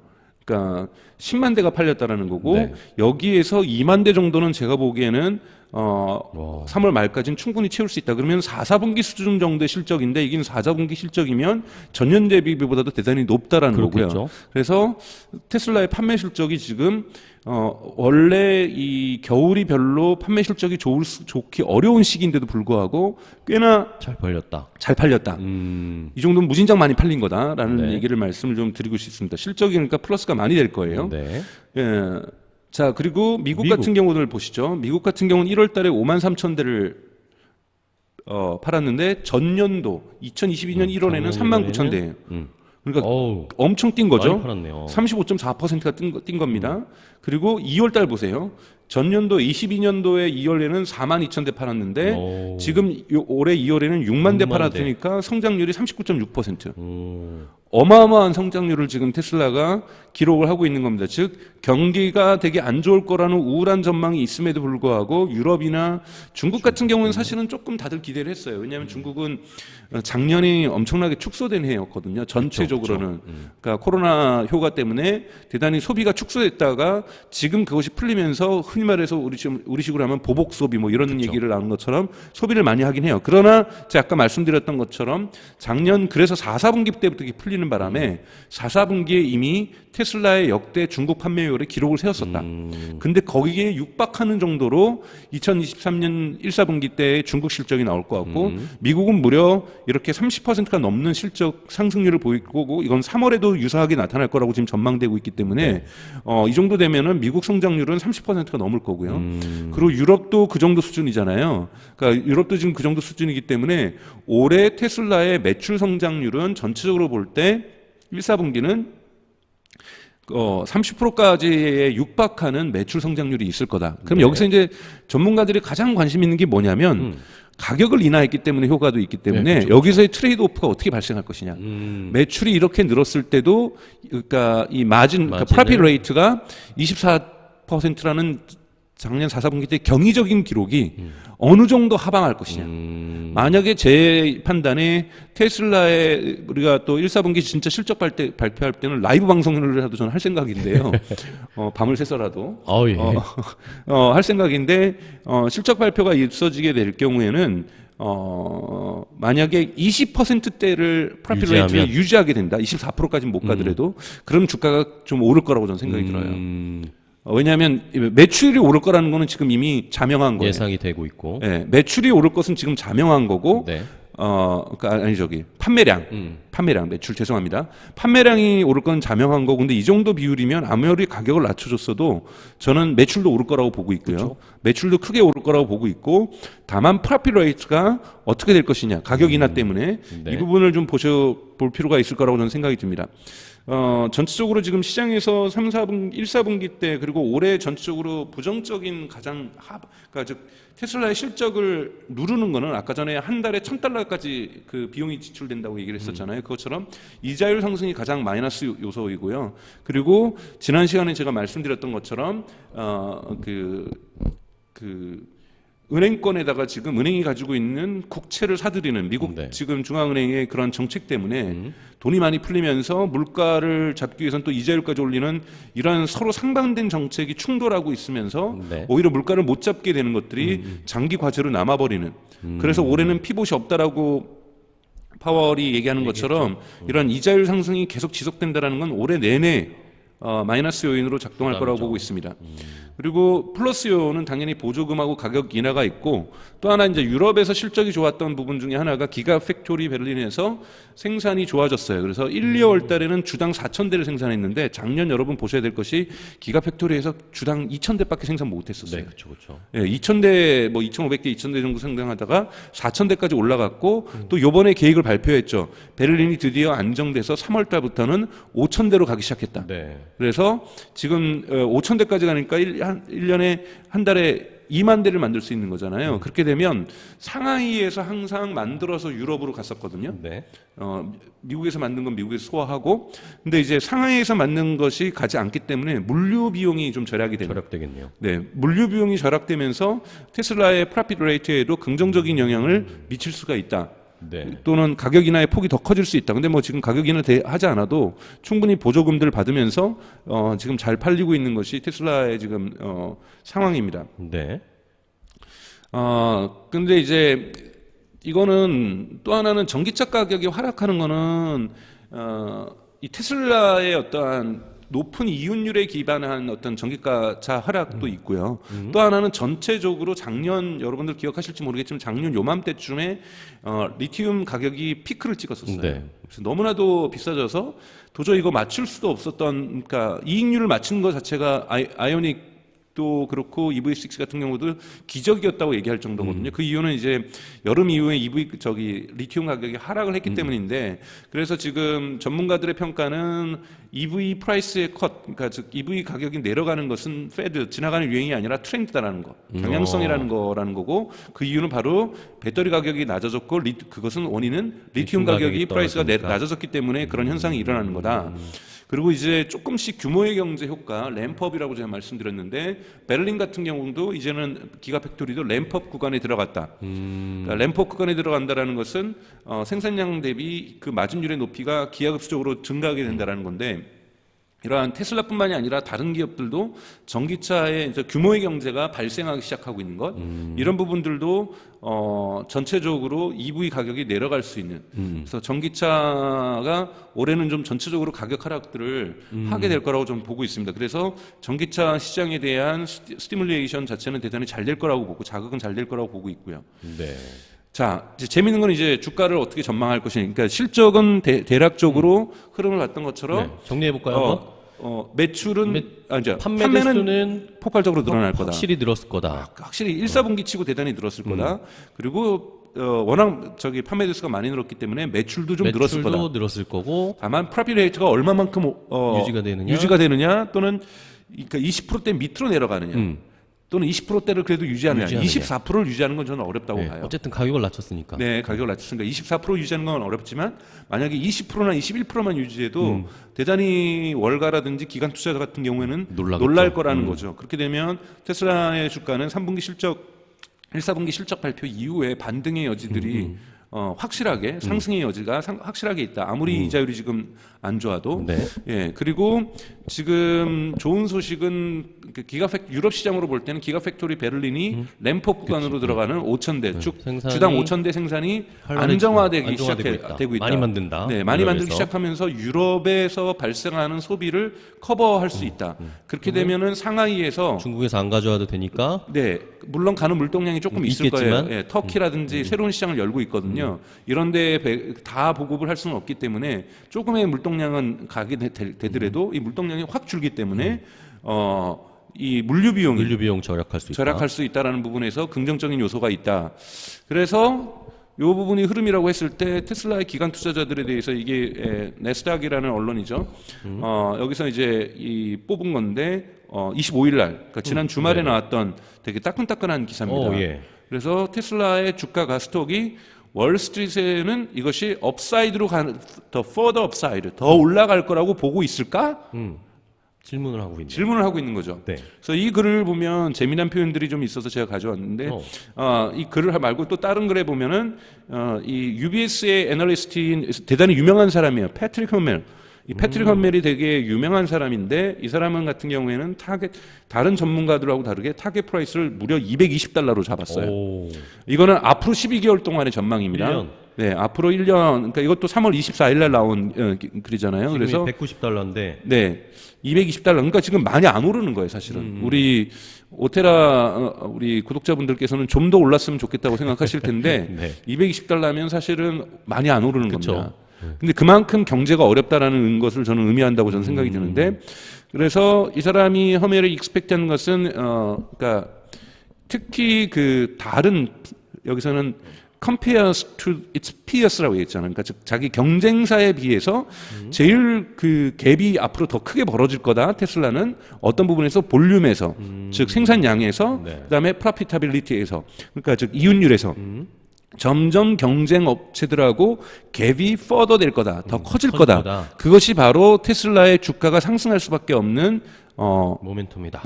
그러니까 10만 대가 팔렸다라는 거고 네. 여기에서 2만 대 정도는 제가 보기에는 3월 말까지는 충분히 채울 수 있다. 그러면 4, 4분기 수준 정도의 실적인데 이긴 4, 4분기 실적이면 전년 대비보다도 대단히 높다라는 그렇겠죠. 거고요. 그래서 테슬라의 판매 실적이 지금 원래 이 겨울이 별로 판매 실적이 좋기 어려운 시기인데도 불구하고 꽤나 잘 팔렸다. 잘 팔렸다. 이 정도면 무진장 많이 팔린 거다라는 네. 얘기를 말씀을 좀 드리고 싶습니다. 실적이 그러니까 플러스가 많이 될 거예요. 네. 예. 자, 그리고 미국 같은 경우를 보시죠. 미국 같은 경우는 1월 달에 5만 3천 대를 팔았는데 전년도 2022년 1월에는 3만 9천 대예요. 그러니까 어우, 엄청 뛴 많이 거죠. 팔았네요. 35.4%가 뛴 겁니다. 그리고 2월 달 보세요. 전년도 22년도에 2월에는 4만 2천 대 팔았는데 오. 지금 올해 2월에는 6만 대 6만 팔았으니까 성장률이 39.6%. 어마어마한 성장률을 지금 테슬라가 기록을 하고 있는 겁니다. 즉 경기가 되게 안 좋을 거라는 우울한 전망이 있음에도 불구하고 유럽이나 중국 같은 경우는 사실은 조금 다들 기대를 했어요. 왜냐하면 중국은 작년이 엄청나게 축소된 해였거든요. 전체적으로는. 그러니까 코로나 효과 때문에 대단히 소비가 축소됐다가 지금 그것이 풀리면서 흔히 말해서 우리식으로 하면 보복 소비 뭐 이런 얘기를 나눈 것처럼 소비를 많이 하긴 해요. 그러나 제가 아까 말씀드렸던 것처럼 작년 그래서 4, 4분기 때부터 이게 풀리는 바람에 4, 4분기에 이미 테슬라의 역대 중국 판매율의 기록을 세웠었다. 근데 거기에 육박하는 정도로 2023년 1, 4분기 때 중국 실적이 나올 것 같고 미국은 무려 이렇게 30%가 넘는 실적 상승률을 보일 거고 이건 3월에도 유사하게 나타날 거라고 지금 전망되고 있기 때문에 이 정도 되면은 미국 성장률은 30%가 넘을 거고요. 그리고 유럽도 그 정도 수준이잖아요. 그러니까 유럽도 지금 그 정도 수준이기 때문에 올해 테슬라의 매출 성장률은 전체적으로 볼 때 1, 4분기는 30%까지에 육박하는 매출 성장률이 있을 거다. 그럼 네. 여기서 이제 전문가들이 가장 관심 있는 게 뭐냐면 가격을 인하했기 때문에 효과도 있기 때문에 네, 그렇죠. 여기서의 트레이드 오프가 어떻게 발생할 것이냐. 매출이 이렇게 늘었을 때도 그러니까 이 그러니까 프라핏 레이트가 24%라는 작년 4, 4분기 때 경이적인 기록이 어느 정도 하방할 것이냐. 만약에 제 판단에 테슬라의 우리가 또 1, 4분기 진짜 실적 발표할 때는 라이브 방송을 해도 저는 할 생각인데요. 밤을 새서라도 예. 할 생각인데 실적 발표가 있어지게 될 경우에는 만약에 20%대를 프라핏 레이트를 유지하게 된다. 24%까지는 못 가더라도 그럼 주가가 좀 오를 거라고 저는 생각이 들어요. 왜냐하면 매출이 오를 거라는 거는 지금 이미 자명한 거예요. 예상이 되고 있고. 네, 매출이 오를 것은 지금 자명한 거고, 네. 그러니까 판매량, 매출 죄송합니다. 판매량이 오를 건 자명한 거고, 근데 이 정도 비율이면 아무리 가격을 낮춰줬어도 저는 매출도 오를 거라고 보고 있고요. 그렇죠. 매출도 크게 오를 거라고 보고 있고, 다만 프라핏 레이트가 어떻게 될 것이냐, 가격 인하 때문에 네. 이 부분을 좀 볼 필요가 있을 거라고 저는 생각이 듭니다. 전체적으로 지금 시장에서 1, 4분기 때 그리고 올해 전체적으로 부정적인 그러니까 즉 테슬라의 실적을 누르는 거는 아까 전에 한 달에 $1,000까지 그 비용이 지출된다고 얘기를 했었잖아요. 그것처럼 이자율 상승이 가장 마이너스 요소이고요. 그리고 지난 시간에 제가 말씀드렸던 것처럼 은행권에다가 지금 은행이 가지고 있는 국채를 사들이는 미국 지금 중앙은행의 그런 정책 때문에 돈이 많이 풀리면서 물가를 잡기 위해서는 또 이자율까지 올리는 이러한 서로 상반된 정책이 충돌하고 있으면서 오히려 물가를 못 잡게 되는 것들이 장기 과제로 남아버리는 그래서 올해는 피봇이 없다라고 파월이 얘기하는 것처럼 이런 이자율 상승이 계속 지속된다라는 건 올해 내내 마이너스 요인으로 작동할 거라고 보고 있습니다. 그리고 플러스 요인은 당연히 보조금하고 가격 인하가 있고 또 하나 이제 유럽에서 실적이 좋았던 부분 중에 하나가 기가 팩토리 베를린에서 생산이 좋아졌어요. 그래서 1, 2월 달에는 주당 4,000대를 생산했는데 작년 여러분 보셔야 될 것이 기가 팩토리에서 주당 2,000대밖에 생산 못했었어요. 네, 그렇죠. 예, 2,000대, 뭐 2,500대, 2,000대 정도 생산하다가 4,000대까지 올라갔고 또 요번에 계획을 발표했죠. 베를린이 드디어 안정돼서 3월 달부터는 5,000대로 가기 시작했다. 네. 그래서 지금 5,000대까지 가니까 1년에 한 달에 2만 대를 만들 수 있는 거잖아요. 그렇게 되면 상하이에서 항상 만들어서 유럽으로 갔었거든요. 네. 미국에서 만든 건 미국에서 소화하고, 근데 이제 상하이에서 만든 것이 가지 않기 때문에 물류 비용이 좀 절약이 됩니다. 절약되겠네요. 네, 물류 비용이 절약되면서 테슬라의 프로핏 레이트에도 긍정적인 영향을 미칠 수가 있다. 네. 또는 가격 인하의 폭이 더 커질 수 있다. 근데 뭐 지금 가격 인하 하지 않아도 충분히 보조금들을 받으면서 지금 잘 팔리고 있는 것이 테슬라의 지금 상황입니다. 네. 근데 이제 이거는 또 하나는 전기차 가격이 하락하는 거는 이 테슬라의 어떠한 높은 이윤율에 기반한 어떤 전기차 하락도 있고요. 또 하나는 전체적으로 작년 여러분들 기억하실지 모르겠지만 작년 요맘때쯤에 리튬 가격이 피크를 찍었었어요. 네. 그래서 너무나도 비싸져서 도저히 이거 맞출 수도 없었던, 그러니까 이익률을 맞추는 것 자체가 아이오닉 도 그렇고 EV6 같은 경우도 기적이었다고 얘기할 정도거든요. 그 이유는 이제 여름 이후에 리튬 가격이 하락을 했기 때문인데, 그래서 지금 전문가들의 평가는 EV 프라이스의 컷, 그러니까 즉 EV 가격이 내려가는 것은 패드 지나가는 유행이 아니라 트렌드다라는 거, 경향성이라는 거라는 거고, 그 이유는 바로 배터리 가격이 낮아졌고 그것은 원인은 리튬 가격이 프라이스가 낮아졌기 때문에 그런 현상이 일어나는 거다. 그리고 이제 조금씩 규모의 경제 효과, 램프업이라고 제가 말씀드렸는데, 베를린 같은 경우도 이제는 기가팩토리도 램프업 구간에 들어갔다. 그러니까 램프업 구간에 들어간다라는 것은 생산량 대비 그 마진율의 높이가 기하급수적으로 증가하게 된다라는 건데, 이러한 테슬라뿐만이 아니라 다른 기업들도 전기차의 이제 규모의 경제가 발생하기 시작하고 있는 것, 이런 부분들도 전체적으로 EV 가격이 내려갈 수 있는, 그래서 전기차가 올해는 좀 전체적으로 가격 하락들을 하게 될 거라고 좀 보고 있습니다. 그래서 전기차 시장에 대한 스티뮬레이션 자체는 대단히 잘 될 거라고 보고, 자극은 잘 될 거라고 보고 있고요. 네. 자, 이제 재밌는 건 이제 주가를 어떻게 전망할 것이냐. 그러니까 실적은 대략적으로 흐름을 봤던 것처럼 네. 정리해 볼까요? 매출은 이제 판매 판매는 대수는 폭발적으로 늘어날 거다. 확실히 늘었을 거다. 확실히 1, 4분기 치고 대단히 늘었을 거다. 그리고 워낙 판매 대수가 많이 늘었기 때문에 매출도 좀 늘었을 거다. 매출도 늘었을 거고, 다만 프로핏 레이트가 얼마만큼 유지가 되느냐 또는 그러니까 20%대 밑으로 내려가느냐. 또는 20%대를 그래도 유지하느냐. 24%를 유지하는 건 저는 어렵다고 봐요. 어쨌든 가격을 낮췄으니까. 네, 가격을 낮췄으니까 24% 유지하는 건 어렵지만, 만약에 20%나 21%만 유지해도 대단히 월가라든지 기관 투자자 같은 경우에는 놀랄 거라는 거죠. 그렇게 되면 테슬라의 주가는 3분기 실적, 1, 4분기 실적 발표 이후에 반등의 여지들이 확실하게 상승의 여지가 확실하게 있다. 아무리 이자율이 지금 안 좋아도. 네. 예, 그리고 지금 좋은 소식은 유럽 시장으로 볼 때는 기가팩토리 베를린이 램프업 구간으로 들어가는 5,000대 주당 5,000대 생산이 안정화되기 시작되고 있다. 많이 만든다. 네, 많이 만들기 시작하면서 유럽에서 발생하는 소비를 커버할 수 있다. 그렇게 되면은 상하이에서 중국에서 안 가져와도 되니까. 네, 물론 가는 물동량이 조금 있을 있겠지만. 거예요. 예, 터키라든지 새로운 시장을 열고 있거든요. 이런데 다 보급을 할 수는 없기 때문에 조금의 물동량은 가게 되더라도 이 물동량이 확 줄기 때문에 이 물류 비용 절약할 수 있다라는 부분에서 긍정적인 요소가 있다. 그래서 이 부분이 흐름이라고 했을 때 테슬라의 기관 투자자들에 대해서 이게 네스닥이라는 언론이죠. 여기서 이제 뽑은 건데 25일 날, 그러니까 지난 주말에 나왔던 되게 따끈따끈한 기사입니다. 그래서 테슬라의 주가가 스톡이 월스트리트에는 이것이 업사이드로 가는 더 further 업사이드, 더 올라갈 거라고 보고 있을까? 질문을 하고 있는 거죠. 네. 그래서 이 글을 보면 재미난 표현들이 좀 있어서 제가 가져왔는데 이 글을 말고 또 다른 글에 보면은 이 UBS의 애널리스트인 대단히 유명한 사람이에요. 패트릭 홈멜. 이 패트릭 홈멜이 되게 유명한 사람인데, 이 사람은 같은 경우에는 다른 전문가들하고 다르게 타겟 프라이스를 무려 $220로 잡았어요. 이거는 앞으로 12개월 동안의 전망입니다. 네, 앞으로 1년, 그러니까 이것도 3월 24일 날 나온 글이잖아요. 그래서 지금이 190달러인데 네, 220달러. 그러니까 지금 많이 안 오르는 거예요, 사실은. 우리 오테라 우리 구독자분들께서는 좀 더 올랐으면 좋겠다고 생각하실 텐데 네. 220달러면 사실은 많이 안 오르는 그쵸. 겁니다. 근데 그만큼 경제가 어렵다라는 것을 저는 의미한다고 저는 생각이 드는데 그래서 이 사람이 허멜이 익스펙트하는 것은 그러니까 특히 그 다른 여기서는 compares to its peers라고 얘기했잖아요. 그러니까 즉 자기 경쟁사에 비해서 제일 그 갭이 앞으로 더 크게 벌어질 거다. 테슬라는 어떤 부분에서 볼륨에서 즉 생산량에서 네. 그다음에 profitability에서 그러니까 즉 이윤율에서 점점 경쟁 업체들하고 갭이 further 될 거다. 더 커질 거다. 그것이 바로 테슬라의 주가가 상승할 수밖에 없는 모멘텀이다.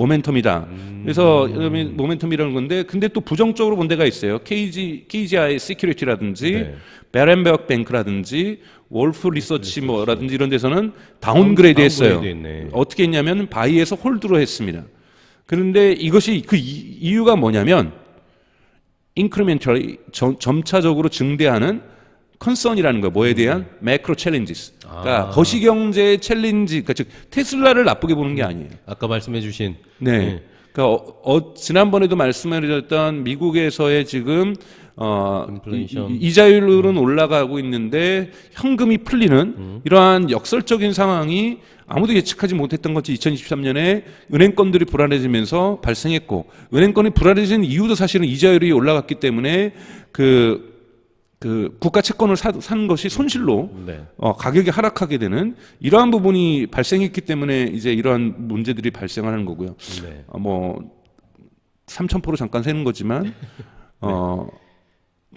그래서 모멘텀이라는 건데, 근데 또 부정적으로 본 데가 있어요. KGI 시큐리티라든지, 네. 베렌베르크 뱅크라든지, 월프 리서치 뭐라든지 이런 데서는 다운그레이드 했어요. 다운그레이드 어떻게 했냐면 바이에서 홀드로 했습니다. 그런데 이것이 그 이유가 뭐냐면, 인크리멘털리 점차적으로 증대하는 컨선이라는 거 뭐에 대한 매크로 챌린지스. 그러니까 거시경제 챌린지, 그러니까 즉 테슬라를 나쁘게 보는 게 아니에요. 아까 말씀해주신 네. 그러니까 지난번에도 말씀드렸던 미국에서의 지금 인플레이션. 이자율은 올라가고 있는데 현금이 풀리는 이러한 역설적인 상황이 아무도 예측하지 못했던 것이 2023년에 은행권들이 불안해지면서 발생했고, 은행권이 불안해진 이유도 사실은 이자율이 올라갔기 때문에 그 국가 채권을 산 것이 손실로 네. 가격이 하락하게 되는 이러한 부분이 발생했기 때문에 이제 이러한 문제들이 발생하는 거고요. 네. 뭐 3,000% 잠깐 세는 거지만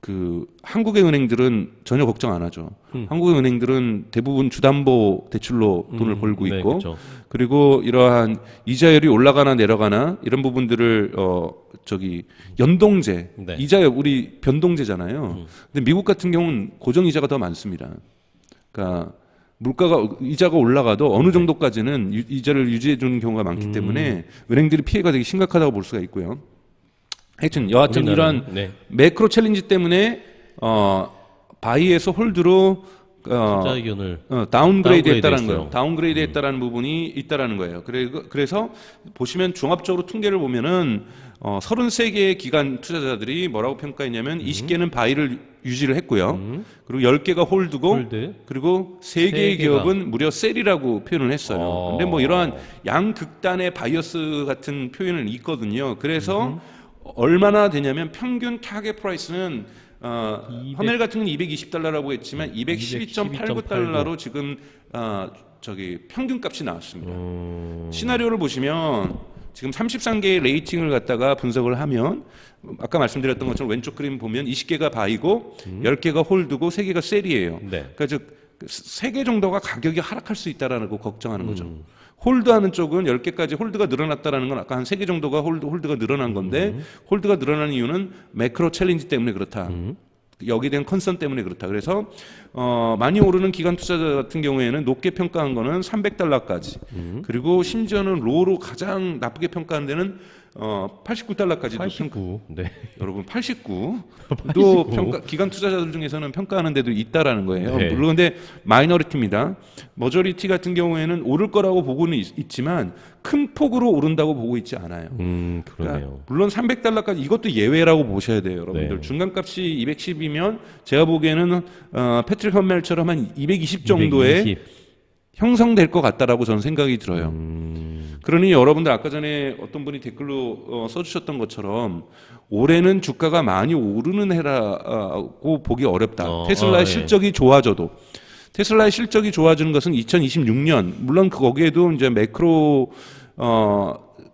그 한국의 은행들은 전혀 걱정 안 하죠. 한국의 은행들은 대부분 주담보 대출로 돈을 벌고 네, 있고, 그렇죠. 그리고 이러한 이자율이 올라가나 내려가나 이런 부분들을 연동제, 네. 이자율 우리 변동제잖아요. 근데 미국 같은 경우는 고정 이자가 더 많습니다. 그러니까 이자가 올라가도 어느 정도까지는 이자를 유지해 주는 경우가 많기 때문에 은행들이 피해가 되게 심각하다고 볼 수가 있고요. 하여튼 여하튼 이런 네. 매크로 챌린지 때문에 바이에서 홀드로 투자 의견을 다운그레이드 했다라는 했어요. 거예요. 다운그레이드 했다라는 부분이 있다라는 거예요. 그래서 보시면 종합적으로 통계를 보면은 33개의 기관 투자자들이 뭐라고 평가했냐면 20개는 바이를 유지를 했고요. 그리고 10개가 홀드고 그리고 3개의 기업은 무려 셀이라고 표현을 했어요. 근데 뭐 이러한 양극단의 바이어스 같은 표현은 있거든요. 그래서 얼마나 되냐면 평균 타겟 프라이스는 허멜 같은 건 220달러라고 했지만 212.89달러로 지금 평균값이 나왔습니다. 시나리오를 보시면 지금 33개의 레이팅을 갖다가 분석을 하면 아까 말씀드렸던 것처럼 왼쪽 그림 보면 20개가 바이고 10개가 홀드고 3개가 셀이에요. 네. 그러니까 즉 3개 정도가 가격이 하락할 수 있다라는 거 걱정하는 거죠. 홀드하는 쪽은 10개까지 홀드가 늘어났다라는 건 아까 한 3개 정도가 홀드가 늘어난 건데 홀드가 늘어난 이유는 매크로 챌린지 때문에 그렇다. 여기에 대한 컨선 때문에 그렇다. 그래서 많이 오르는 기관 투자자 같은 경우에는 높게 평가한 거는 300달러까지 그리고 심지어는 로로 가장 나쁘게 평가한 데는 89달러까지도 89. 네. 여러분 89도 기관 투자자들 중에서는 평가하는 데도 있다라는 거예요. 네. 물론 근데 마이너리티입니다. 머저리티 같은 경우에는 오를 거라고 보고는 있지만 큰 폭으로 오른다고 보고 있지 않아요. 그러네요. 그러니까 물론 300달러까지 이것도 예외라고 보셔야 돼요, 여러분들. 네. 중간값이 210이면 제가 보기에는 패트릭 험멜처럼 한 220 정도의 220. 형성될 것 같다라고 저는 생각이 들어요. 그러니 여러분들 아까 전에 어떤 분이 댓글로 써주셨던 것처럼 올해는 주가가 많이 오르는 해라고 보기 어렵다. 테슬라의 실적이 좋아져도. 테슬라의 실적이 좋아지는 것은 2026년, 물론 거기에도 이제 매크로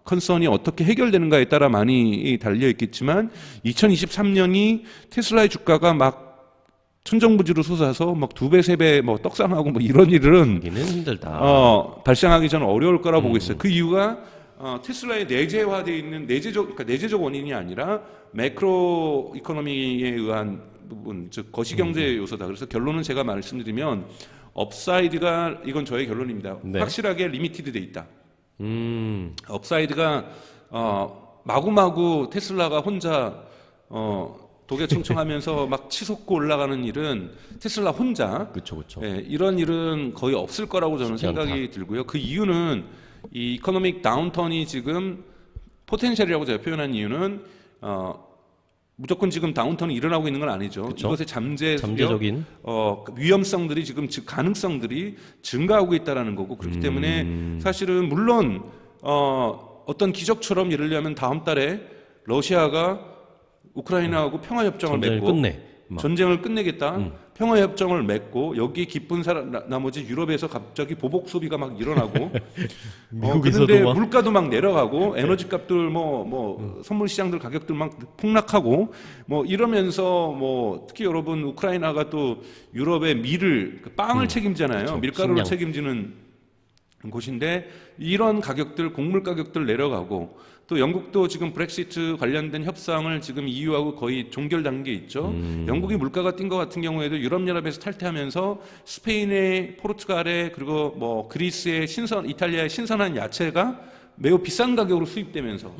컨선이 어떻게 해결되는가에 따라 많이 달려 있겠지만 2023년이 테슬라의 주가가 막 천정부지로 솟아서 막 2배, 3배 뭐 떡상하고 뭐 이런 일은 힘들다. 발생하기 저는 어려울 거라 보고 있어요. 그 이유가 테슬라의 내재화되어 있는 내재적 원인이 아니라 매크로 이코노미에 의한 부분, 즉 거시경제 요소다. 그래서 결론은 제가 말씀드리면 업사이드가 이건 저의 결론입니다. 네. 확실하게 리미티드 돼 있다. 업사이드가 마구마구 테슬라가 혼자 도개청청하면서 막 치솟고 올라가는 일은 테슬라 혼자 그렇죠, 그렇죠. 예, 이런 일은 거의 없을 거라고 저는 쉽지 생각이 않다. 들고요. 그 이유는 이 이코노믹 다운턴이 지금 포텐셜이라고 제가 표현한 이유는 무조건 지금 다운턴이 일어나고 있는 건 아니죠. 그쵸? 이것의 잠재적인 위험성들이 지금 가능성들이 증가하고 있다라는 거고 그렇기 때문에 사실은 물론 어떤 기적처럼 예를 들면 다음 달에 러시아가 우크라이나하고 평화협정을 전쟁을 맺고 끝내. 막. 전쟁을 끝내겠다. 평화협정을 맺고 여기 기쁜 사람 나머지 유럽에서 갑자기 보복 소비가 막 일어나고 미국에서도 그런데 막 물가도 막 내려가고 에너지 값들 선물 시장들 가격들 막 폭락하고 이러면서 특히 여러분 우크라이나가 또 유럽의 밀을 그 빵을 책임지잖아요. 그렇죠. 밀가루를 식량. 책임지는 곳인데 이런 가격들 곡물 가격들 내려가고 또 영국도 지금 브렉시트 관련된 협상을 지금 EU하고 거의 종결 단계에 있죠. 영국이 물가가 뛴 것 같은 경우에도 유럽연합에서 탈퇴하면서 스페인의 포르투갈의 그리고 그리스의 이탈리아의 신선한 야채가 매우 비싼 가격으로 수입되면서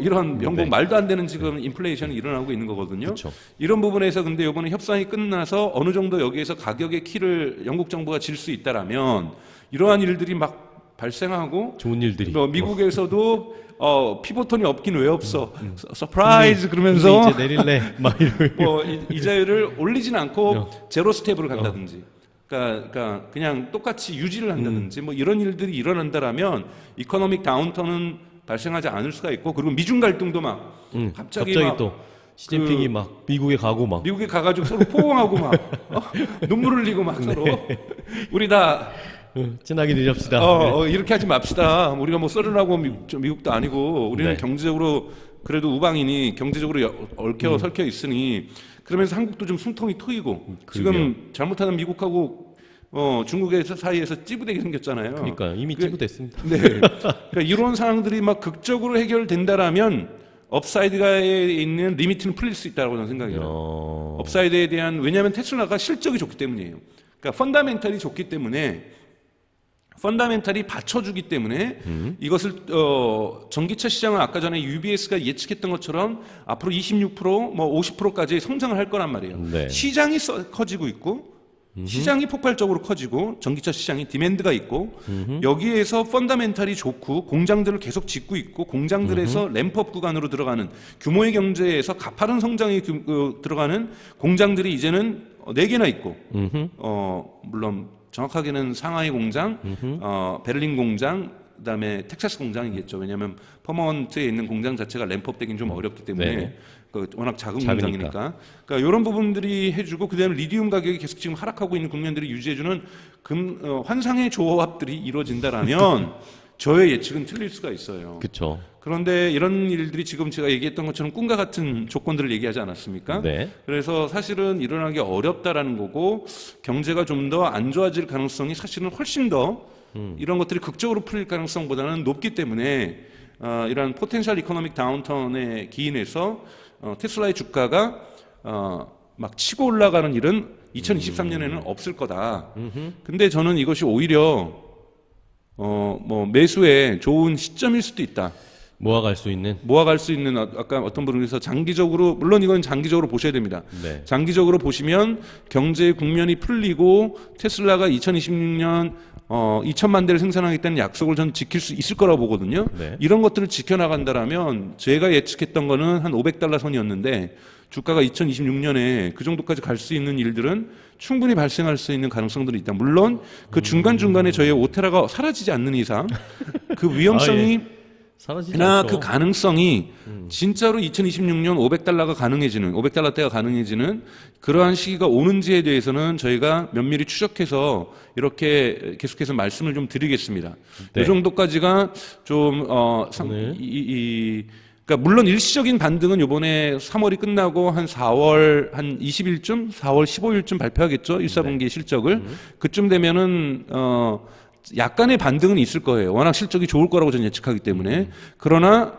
이런 영국 말도 안 되는 지금 인플레이션이 일어나고 있는 거거든요. 그쵸. 이런 부분에서 근데 이번에 협상이 끝나서 어느 정도 여기에서 가격의 키를 영국 정부가 질 수 있다라면 이러한 일들이 막 발생하고 좋은 일들이 미국에서도 피보톤이 없긴 왜 없어 서프라이즈 그러면서 근데 이제 내릴래 막 이러고 이자율을 올리진 않고 제로 스텝으로 간다든지 그러니까 그냥 똑같이 유지를 한다든지 이런 일들이 일어난다라면 이코노믹 다운턴은 발생하지 않을 수가 있고 그리고 미중 갈등도 막 갑자기 막 또 시진핑이 막 미국에 가고 막 미국에 가가지고 서로 포옹하고 막 눈물 흘리고 막 서로 우리 다 친하게 지냅시다. 이렇게 하지 맙시다. 우리가 썰으라고 미국도 아니고 우리는 네. 경제적으로 그래도 우방이니 경제적으로 얽혀 설켜 있으니 그러면서 한국도 좀 숨통이 트이고 지금 잘못하면 미국하고 중국의 사이에서 찌부되게 생겼잖아요. 그러니까 이미 찌부됐습니다. 네. 그러니까 이런 상황들이 막 극적으로 해결된다라면 업사이드에 있는 리미트는 풀릴 수 있다고 저는 생각해요. 업사이드에 대한 왜냐하면 테슬라가 실적이 좋기 때문이에요. 그러니까 펀다멘탈이 좋기 때문에 펀다멘탈이 받쳐주기 때문에 이것을 전기차 시장은 아까 전에 UBS가 예측했던 것처럼 앞으로 26% 50%까지 성장을 할 거란 말이에요. 네. 시장이 커지고 있고 시장이 폭발적으로 커지고 전기차 시장이 디맨드가 있고 여기에서 펀다멘탈이 좋고 공장들을 계속 짓고 있고 공장들에서 램프업 구간으로 들어가는 규모의 경제에서 가파른 성장이 들어가는 공장들이 이제는 4개나 있고 물론 정확하게는 상하이 공장, 베를린 공장, 그다음에 텍사스 공장이겠죠. 왜냐하면 퍼먼트에 있는 공장 자체가 램프업되긴 좀 어렵기 때문에 네. 워낙 작은 작으니까. 공장이니까. 그러니까 이런 부분들이 해주고 그다음에 리튬 가격이 계속 지금 하락하고 있는 국면들을 유지해주는 환상의 조합들이 이루어진다라면 저의 예측은 틀릴 수가 있어요. 그렇죠. 그런데 이런 일들이 지금 제가 얘기했던 것처럼 꿈과 같은 조건들을 얘기하지 않았습니까? 네. 그래서 사실은 일어나기 어렵다라는 거고 경제가 좀 더 안 좋아질 가능성이 사실은 훨씬 더 이런 것들이 극적으로 풀릴 가능성보다는 높기 때문에 이러한 포텐셜 이코노믹 다운턴에 기인해서 테슬라의 주가가 막 치고 올라가는 일은 2023년에는 없을 거다. 근데 저는 이것이 오히려 매수에 좋은 시점일 수도 있다. 모아갈 수 있는. 모아갈 수 있는 아까 어떤 분께서 장기적으로 물론 이건 장기적으로 보셔야 됩니다. 네. 장기적으로 보시면 경제 국면이 풀리고 테슬라가 2026년 2천만 대를 생산하겠다는 약속을 전 지킬 수 있을 거라고 보거든요. 네. 이런 것들을 지켜나간다라면 제가 예측했던 거는 한 $500 선이었는데 주가가 2026년에 그 정도까지 갈 수 있는 일들은 충분히 발생할 수 있는 가능성들이 있다. 물론 그 중간중간에 저희 오테라가 사라지지 않는 이상 그 위험성이 사라지지 그러나 않죠. 그 가능성이 진짜로 2026년 $500가 가능해지는, $500대가 가능해지는 그러한 시기가 오는지에 대해서는 저희가 면밀히 추적해서 이렇게 계속해서 말씀을 좀 드리겠습니다. 네. 이 정도까지가 좀, 오늘. 그러니까 물론 일시적인 반등은 이번에 3월이 끝나고 한 4월 한 20일쯤, 4월 15일쯤 발표하겠죠. 1사분기 실적을. 그쯤 되면은, 약간의 반등은 있을 거예요. 워낙 실적이 좋을 거라고 저는 예측하기 때문에. 그러나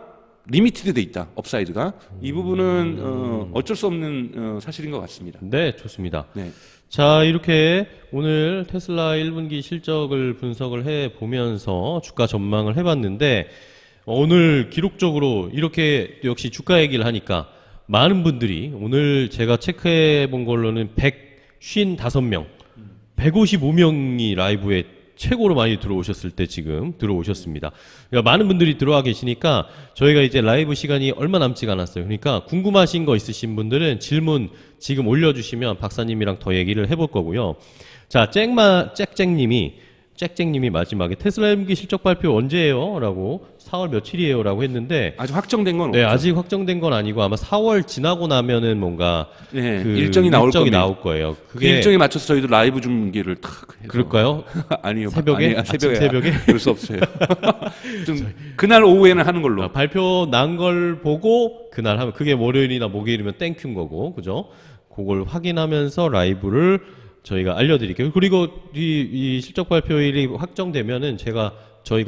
리미티드 돼 있다. 업사이드가. 이 부분은 어쩔 수 없는 사실인 것 같습니다. 네, 좋습니다. 네. 자, 이렇게 오늘 테슬라 1분기 실적을 분석을 해 보면서 주가 전망을 해봤는데 오늘 기록적으로 이렇게 역시 주가 얘기를 하니까 많은 분들이 오늘 제가 체크해 본 걸로는 155명, 155명이 라이브에 최고로 많이 들어오셨을 때 지금 들어오셨습니다. 그러니까 많은 분들이 들어와 계시니까 저희가 이제 라이브 시간이 얼마 남지가 않았어요. 그러니까 궁금하신 거 있으신 분들은 질문 지금 올려주시면 박사님이랑 더 얘기를 해볼 거고요. 자, 잭잭님이 마지막에 테슬라 임기 실적 발표 언제예요? 라고 4월 며칠이에요? 라고 했는데 아직 확정된 건 네, 없죠. 아직 확정된 건 아니고 아마 4월 지나고 나면은 뭔가 네, 그 일정이 나올 겁니다. 나올 거예요. 그 그게 일정에 맞춰서 저희도 라이브 중계를 탁 해서. 그럴까요? 아니요. 새벽에? 아니, 아침 새벽에? 그럴 수 없어요. 좀 그날 오후에는 하는 걸로. 발표 난 걸 보고 그날 하면 그게 월요일이나 목요일이면 땡큐인 거고 그죠? 그걸 확인하면서 라이브를 저희가 알려드릴게요. 그리고 이 실적 발표일이 확정되면은 저희가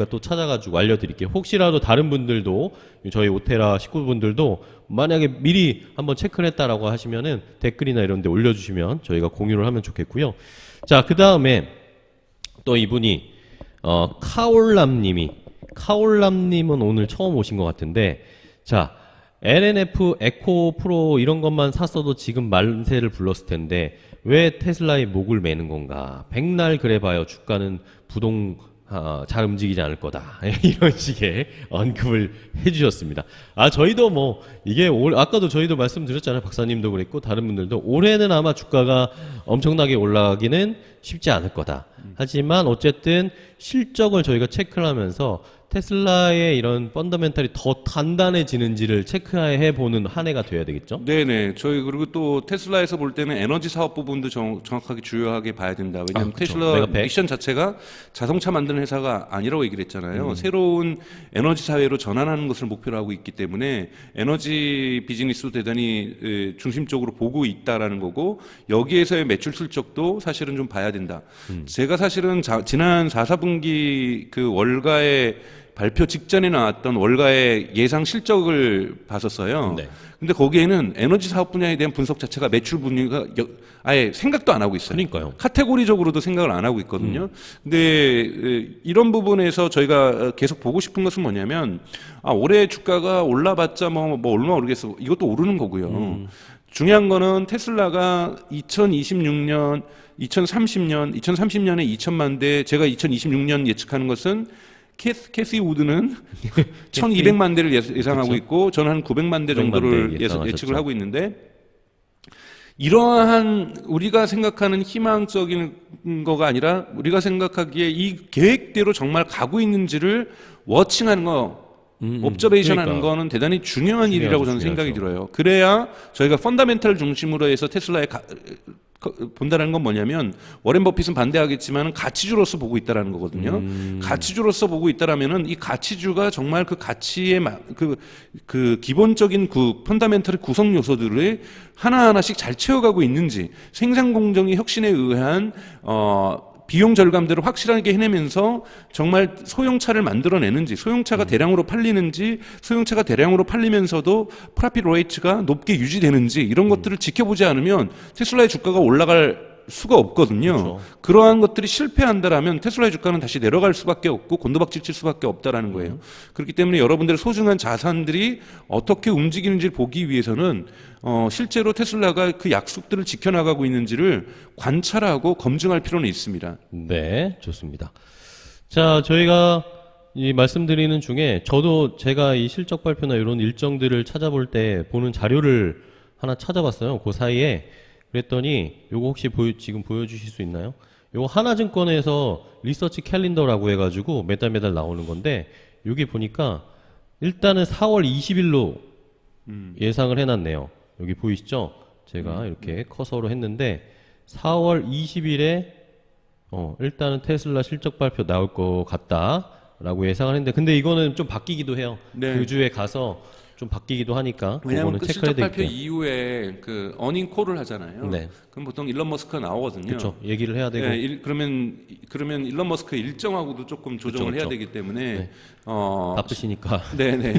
또 찾아가지고 알려드릴게요. 혹시라도 다른 분들도 저희 오테라 식구분들도 만약에 미리 한번 체크를 했다라고 하시면은 댓글이나 이런 데 올려주시면 저희가 공유를 하면 좋겠고요. 자, 그 다음에 또 이분이 카올람님은 오늘 처음 오신 것 같은데 자, LNF 에코 프로 이런 것만 샀어도 지금 만세를 불렀을 텐데 왜 테슬라의 목을 매는 건가? 백날 그래봐요. 주가는 잘 움직이지 않을 거다. 이런 식의 언급을 해주셨습니다. 저희도 뭐 이게 아까도 저희도 말씀드렸잖아요. 박사님도 그랬고 다른 분들도 올해는 아마 주가가 엄청나게 올라가기는 쉽지 않을 거다. 하지만 어쨌든 실적을 저희가 체크를 하면서 테슬라의 이런 펀더멘탈이 더 단단해지는지를 체크해 보는 한 해가 돼야 되겠죠? 네네. 저희 그리고 또 테슬라에서 볼 때는 에너지 사업 부분도 정확하게 주요하게 봐야 된다. 왜냐하면 그렇죠. 테슬라 미션 자체가 자동차 만드는 회사가 아니라고 얘기를 했잖아요. 새로운 에너지 사회로 전환하는 것을 목표로 하고 있기 때문에 에너지 비즈니스도 대단히 중심적으로 보고 있다라는 거고 여기에서의 매출 실적도 사실은 좀 봐야 된다. 제가 사실은 지난 4, 4분기 그 월가의 발표 직전에 나왔던 월가의 예상 실적을 봤었어요. 네. 근데 거기에는 에너지 사업 분야에 대한 분석 자체가 매출 분야가 아예 생각도 안 하고 있어요. 그러니까요. 카테고리적으로도 생각을 안 하고 있거든요. 근데 이런 부분에서 저희가 계속 보고 싶은 것은 뭐냐면 올해 주가가 올라봤자 뭐 얼마 오르겠어. 이것도 오르는 거고요. 중요한 거는 테슬라가 2026년, 2030년에 2천만 대, 제가 2026년 예측하는 것은 캐시 우드는 1200만 대를 예상하고 그렇죠. 있고 저는 한 900만 대 정도를 예측을 하고 있는데 이러한 우리가 생각하는 희망적인 거가 아니라 우리가 생각하기에 이 계획대로 정말 가고 있는지를 워칭하는 거 옵저베이션 하는 거는 대단히 중요한 일이라고 저는 생각이 들어요. 그래야 저희가 펀더멘탈 중심으로 해서 테슬라에 본다는 건 뭐냐면 워렌 버핏은 반대하겠지만 가치주로서 보고 있다라는 거거든요. 가치주로서 보고 있다라면은 이 가치주가 정말 그 가치의 그 기본적인 펀더멘털의 구성 요소들을 하나하나씩 잘 채워가고 있는지 생산 공정의 혁신에 의한 비용 절감들을 확실하게 해내면서 정말 소형차를 만들어내는지 소형차가 대량으로 팔리는지 소형차가 대량으로 팔리면서도 프라핏 레이트가 높게 유지되는지 이런 것들을 지켜보지 않으면 테슬라의 주가가 올라갈 수가 없거든요. 그렇죠. 그러한 것들이 실패한다라면 테슬라의 주가는 다시 내려갈 수밖에 없고 곤두박질 칠 수밖에 없다라는 거예요. 그렇기 때문에 여러분들의 소중한 자산들이 어떻게 움직이는지를 보기 위해서는 실제로 테슬라가 그 약속들을 지켜나가고 있는지를 관찰하고 검증할 필요는 있습니다. 네, 좋습니다. 자, 저희가 이 말씀드리는 중에 제가 이 실적 발표나 이런 일정들을 찾아볼 때 보는 자료를 하나 찾아봤어요. 그 사이에 그랬더니 요거 혹시 지금 보여주실 수 있나요? 요거 하나증권에서 리서치 캘린더라고 해가지고 매달 나오는 건데 여기 보니까 일단은 4월 20일로 예상을 해놨네요. 여기 보이시죠? 제가 이렇게 커서로 했는데 4월 20일에 일단은 테슬라 실적 발표 나올 것 같다라고 예상을 했는데 근데 이거는 좀 바뀌기도 해요. 네. 그 주에 가서 좀 바뀌기도 하니까 왜냐하면 그거는 그 체크해야 실적 발표 되겠고요. 이후에 그 어닝 콜을 하잖아요. 네. 그럼 보통 일론 머스크가 나오거든요. 그렇죠. 얘기를 해야 되고. 네, 그러면 일론 머스크 일정하고도 조금 조정을 해야 되기 때문에 네. 바쁘시니까. 네네.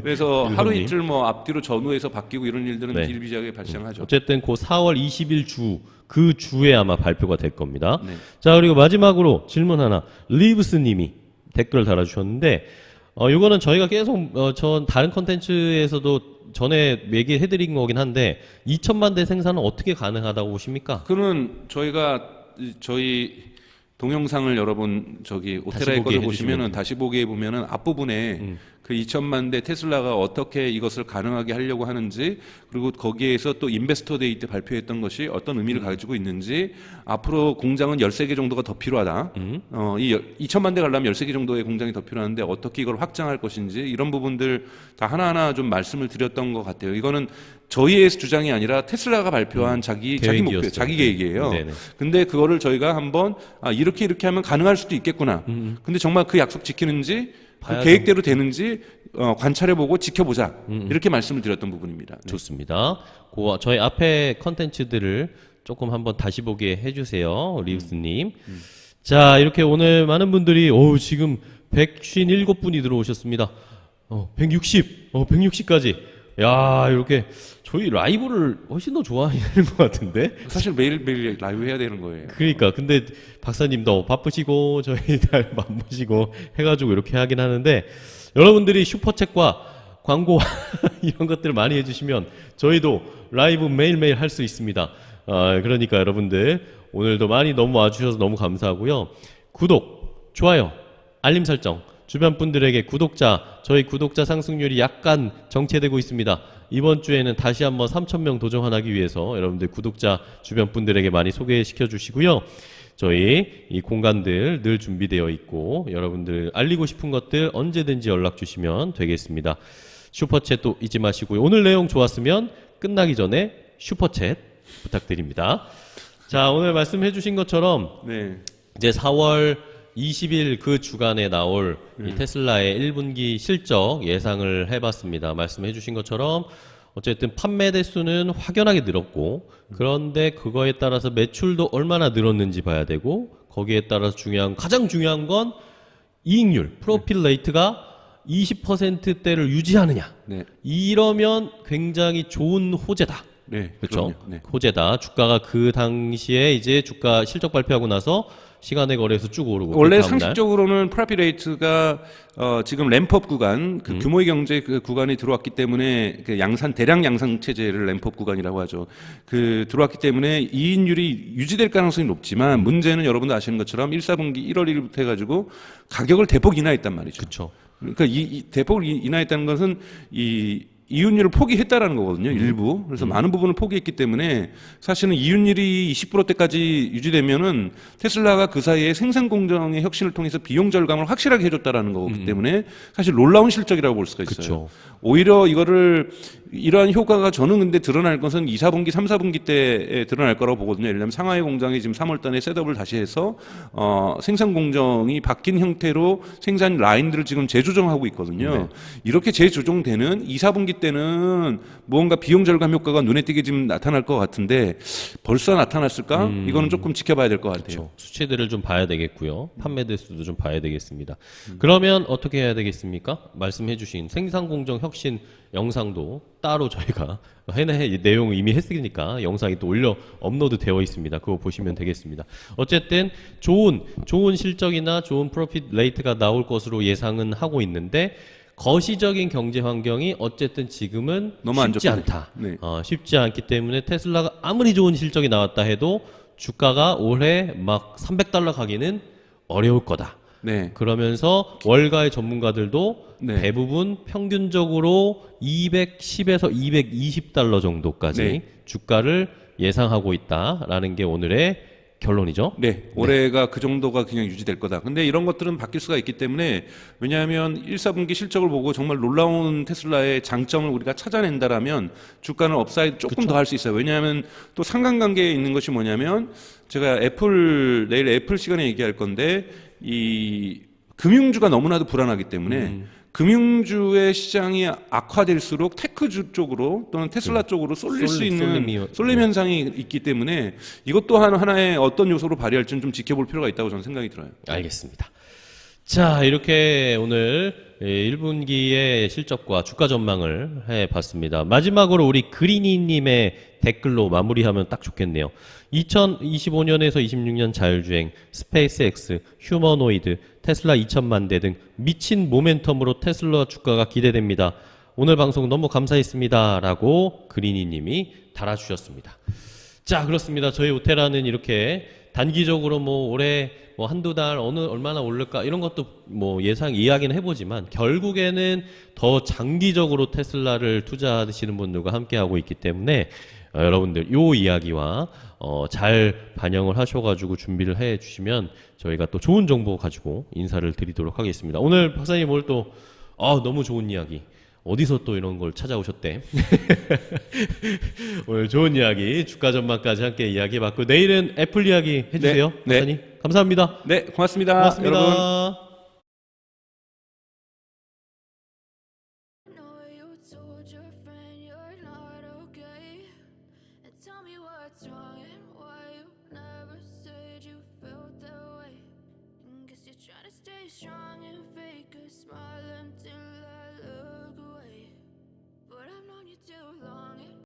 그래서 하루 일론님. 이틀 앞뒤로 전후해서 바뀌고 이런 일들은 네. 비일비재하게 발생하죠. 어쨌든 그 4월 20일 그 주에 아마 발표가 될 겁니다. 네. 자, 그리고 마지막으로 질문 하나. 리브스님이 댓글을 달아주셨는데 요거는 저희가 계속 전 다른 컨텐츠에서도 전에 얘기해드린 거긴 한데 2천만 대 생산은 어떻게 가능하다고 보십니까? 그는 저희 동영상을 여러분 오테라의 거를 보시면은 다시 보기에 보면은 앞부분에 그 2천만 대 테슬라가 어떻게 이것을 가능하게 하려고 하는지, 그리고 거기에서 또 인베스터 데이 때 발표했던 것이 어떤 의미를 가지고 있는지, 앞으로 공장은 13개 정도가 더 필요하다. 이 2천만 대 가려면 13개 정도의 공장이 더 필요한데 어떻게 이걸 확장할 것인지, 이런 부분들 다 하나하나 좀 말씀을 드렸던 것 같아요. 이거는 저희의 주장이 아니라 테슬라가 발표한 자기 목표, 자기 계획이에요. 네네. 근데 그거를 저희가 한번 이렇게 하면 가능할 수도 있겠구나. 근데 정말 그 약속 지키는지, 그 계획대로 되는지 관찰해보고 지켜보자. 이렇게 말씀을 드렸던 부분입니다. 네. 좋습니다. 저희 앞에 컨텐츠들을 조금 한번 다시 보게 해주세요, 리우스님. 자, 이렇게 오늘 많은 분들이 지금 157분이 들어오셨습니다. 160까지. 야, 이렇게 저희 라이브를 훨씬 더 좋아하는 것 같은데. 사실 매일 라이브 해야 되는 거예요. 그러니까 근데 박사님도 바쁘시고 저희 다 바쁘시고 해가지고 이렇게 하긴 하는데, 여러분들이 슈퍼챗과 광고 이런 것들을 많이 해주시면 저희도 라이브 매일매일 할 수 있습니다. 그러니까 여러분들 오늘도 많이 너무 와주셔서 너무 감사하고요. 구독, 좋아요, 알림 설정, 주변 분들에게 저희 구독자 상승률이 약간 정체되고 있습니다. 이번 주에는 다시 한번 3,000명 도전하기 위해서 여러분들 구독자 주변 분들에게 많이 소개시켜 주시고요. 저희 이 공간들 늘 준비되어 있고, 여러분들 알리고 싶은 것들 언제든지 연락 주시면 되겠습니다. 슈퍼챗도 잊지 마시고요. 오늘 내용 좋았으면 끝나기 전에 슈퍼챗 부탁드립니다. 자, 오늘 말씀해 주신 것처럼 네. 이제 4월 20일 그 주간에 나올 이 테슬라의 1분기 실적 예상을 해봤습니다. 말씀해 주신 것처럼 어쨌든 판매 대수는 확연하게 늘었고, 그런데 그거에 따라서 매출도 얼마나 늘었는지 봐야 되고, 거기에 따라서 가장 중요한 건 이익률, 프로필 레이트가 20%대를 유지하느냐. 네. 이러면 굉장히 좋은 호재다. 네. 그렇죠. 네. 호재다. 주가가 그 당시에 이제 주가 실적 발표하고 나서 시간의 거래에서 쭉 오르고, 원래 그 다음날 상식적으로는 프로핏 레이트가 지금 램프업 구간, 그 규모의 경제 그 구간이 들어왔기 때문에 그 대량 양산 체제를 램프업 구간이라고 하죠. 그 들어왔기 때문에 이익률이 유지될 가능성이 높지만, 문제는 여러분도 아시는 것처럼 1사분기 1월 1일부터 해가지고 가격을 대폭 인하했단 말이죠. 그렇죠. 그러니까 이 대폭 인하했다는 것은 이윤율을 포기했다라는 거거든요, 일부. 그래서 많은 부분을 포기했기 때문에 사실은 이윤율이 20%대까지 유지되면은 테슬라가 그 사이에 생산 공정의 혁신을 통해서 비용 절감을 확실하게 해줬다라는 거기 때문에 사실 놀라운 실적이라고 볼 수가 있어요. 그쵸. 오히려 이러한 효과가 저는 근데 드러날 것은 2, 4분기, 3, 4분기 때에 드러날 거라고 보거든요. 예를 들면 상하이 공장이 지금 3월 달에 셋업을 다시 해서 생산 공정이 바뀐 형태로 생산 라인들을 지금 재조정하고 있거든요. 네. 이렇게 재조정되는 2, 4분기 때는 무언가 비용 절감 효과가 눈에 띄게 지금 나타날 것 같은데, 벌써 나타났을까? 이거는 조금 지켜봐야 될 것 같아요. 그렇죠. 수치들을 좀 봐야 되겠고요. 판매 대수도 좀 봐야 되겠습니다. 그러면 어떻게 해야 되겠습니까? 말씀해 주신 생산 공정 혁신 영상도 따로 저희가 내용을 이미 했으니까 영상이 또 업로드 되어 있습니다. 그거 보시면 되겠습니다. 어쨌든 좋은 실적이나 좋은 프로핏 레이트가 나올 것으로 예상은 하고 있는데, 거시적인 경제 환경이 어쨌든 지금은 너무 안 쉽지 좋다. 않다. 네. 쉽지 않기 때문에 테슬라가 아무리 좋은 실적이 나왔다 해도 주가가 올해 막 $300 가기는 어려울 거다. 네. 그러면서 월가의 전문가들도 네. 대부분 평균적으로 210에서 $220 정도까지 네. 주가를 예상하고 있다라는 게 오늘의 결론이죠. 네, 올해가 그 정도가 그냥 유지될 거다. 근데 이런 것들은 바뀔 수가 있기 때문에, 왜냐하면 1, 4분기 실적을 보고 정말 놀라운 테슬라의 장점을 우리가 찾아낸다라면 주가는 업사이드 조금 더 할 수 있어요. 왜냐하면 또 상관관계에 있는 것이 뭐냐면, 제가 내일 애플 시간에 얘기할 건데, 이 금융주가 너무나도 불안하기 때문에 금융주의 시장이 악화될수록 테크주 쪽으로 또는 테슬라 쪽으로 쏠릴 수 있는 쏠림 현상이 있기 때문에, 이것 또한 하나의 어떤 요소로 발휘할지는 좀 지켜볼 필요가 있다고 저는 생각이 들어요. 알겠습니다. 자, 이렇게 오늘 1분기의 실적과 주가 전망을 해봤습니다. 마지막으로 우리 그리니님의 댓글로 마무리하면 딱 좋겠네요. 2025년에서 26년 자율주행, 스페이스X, 휴머노이드, 테슬라 2천만 대 등 미친 모멘텀으로 테슬라 주가가 기대됩니다. 오늘 방송 너무 감사했습니다. 라고 그리니님이 달아주셨습니다. 자, 그렇습니다. 저희 오테라는 이렇게 단기적으로 뭐 올해 뭐 한두 달 얼마나 오를까 이런 것도 뭐 이야기는 해보지만 결국에는 더 장기적으로 테슬라를 투자하시는 분들과 함께 하고 있기 때문에 여러분들 요 이야기와 잘 반영을 하셔가지고 준비를 해 주시면 저희가 또 좋은 정보 가지고 인사를 드리도록 하겠습니다. 오늘 박사님 오늘 또 너무 좋은 이야기 어디서 또 이런 걸 찾아오셨대? 오늘 좋은 이야기, 주가 전망까지 함께 이야기해봤고 내일은 애플 이야기 해주세요. 네, 박사님. 감사합니다. 네, 고맙습니다. 고맙습니다. 여러분. know you told your friend you're not okay. And tell me what's wrong and why you never said you felt that way. And guess you're trying to stay strong and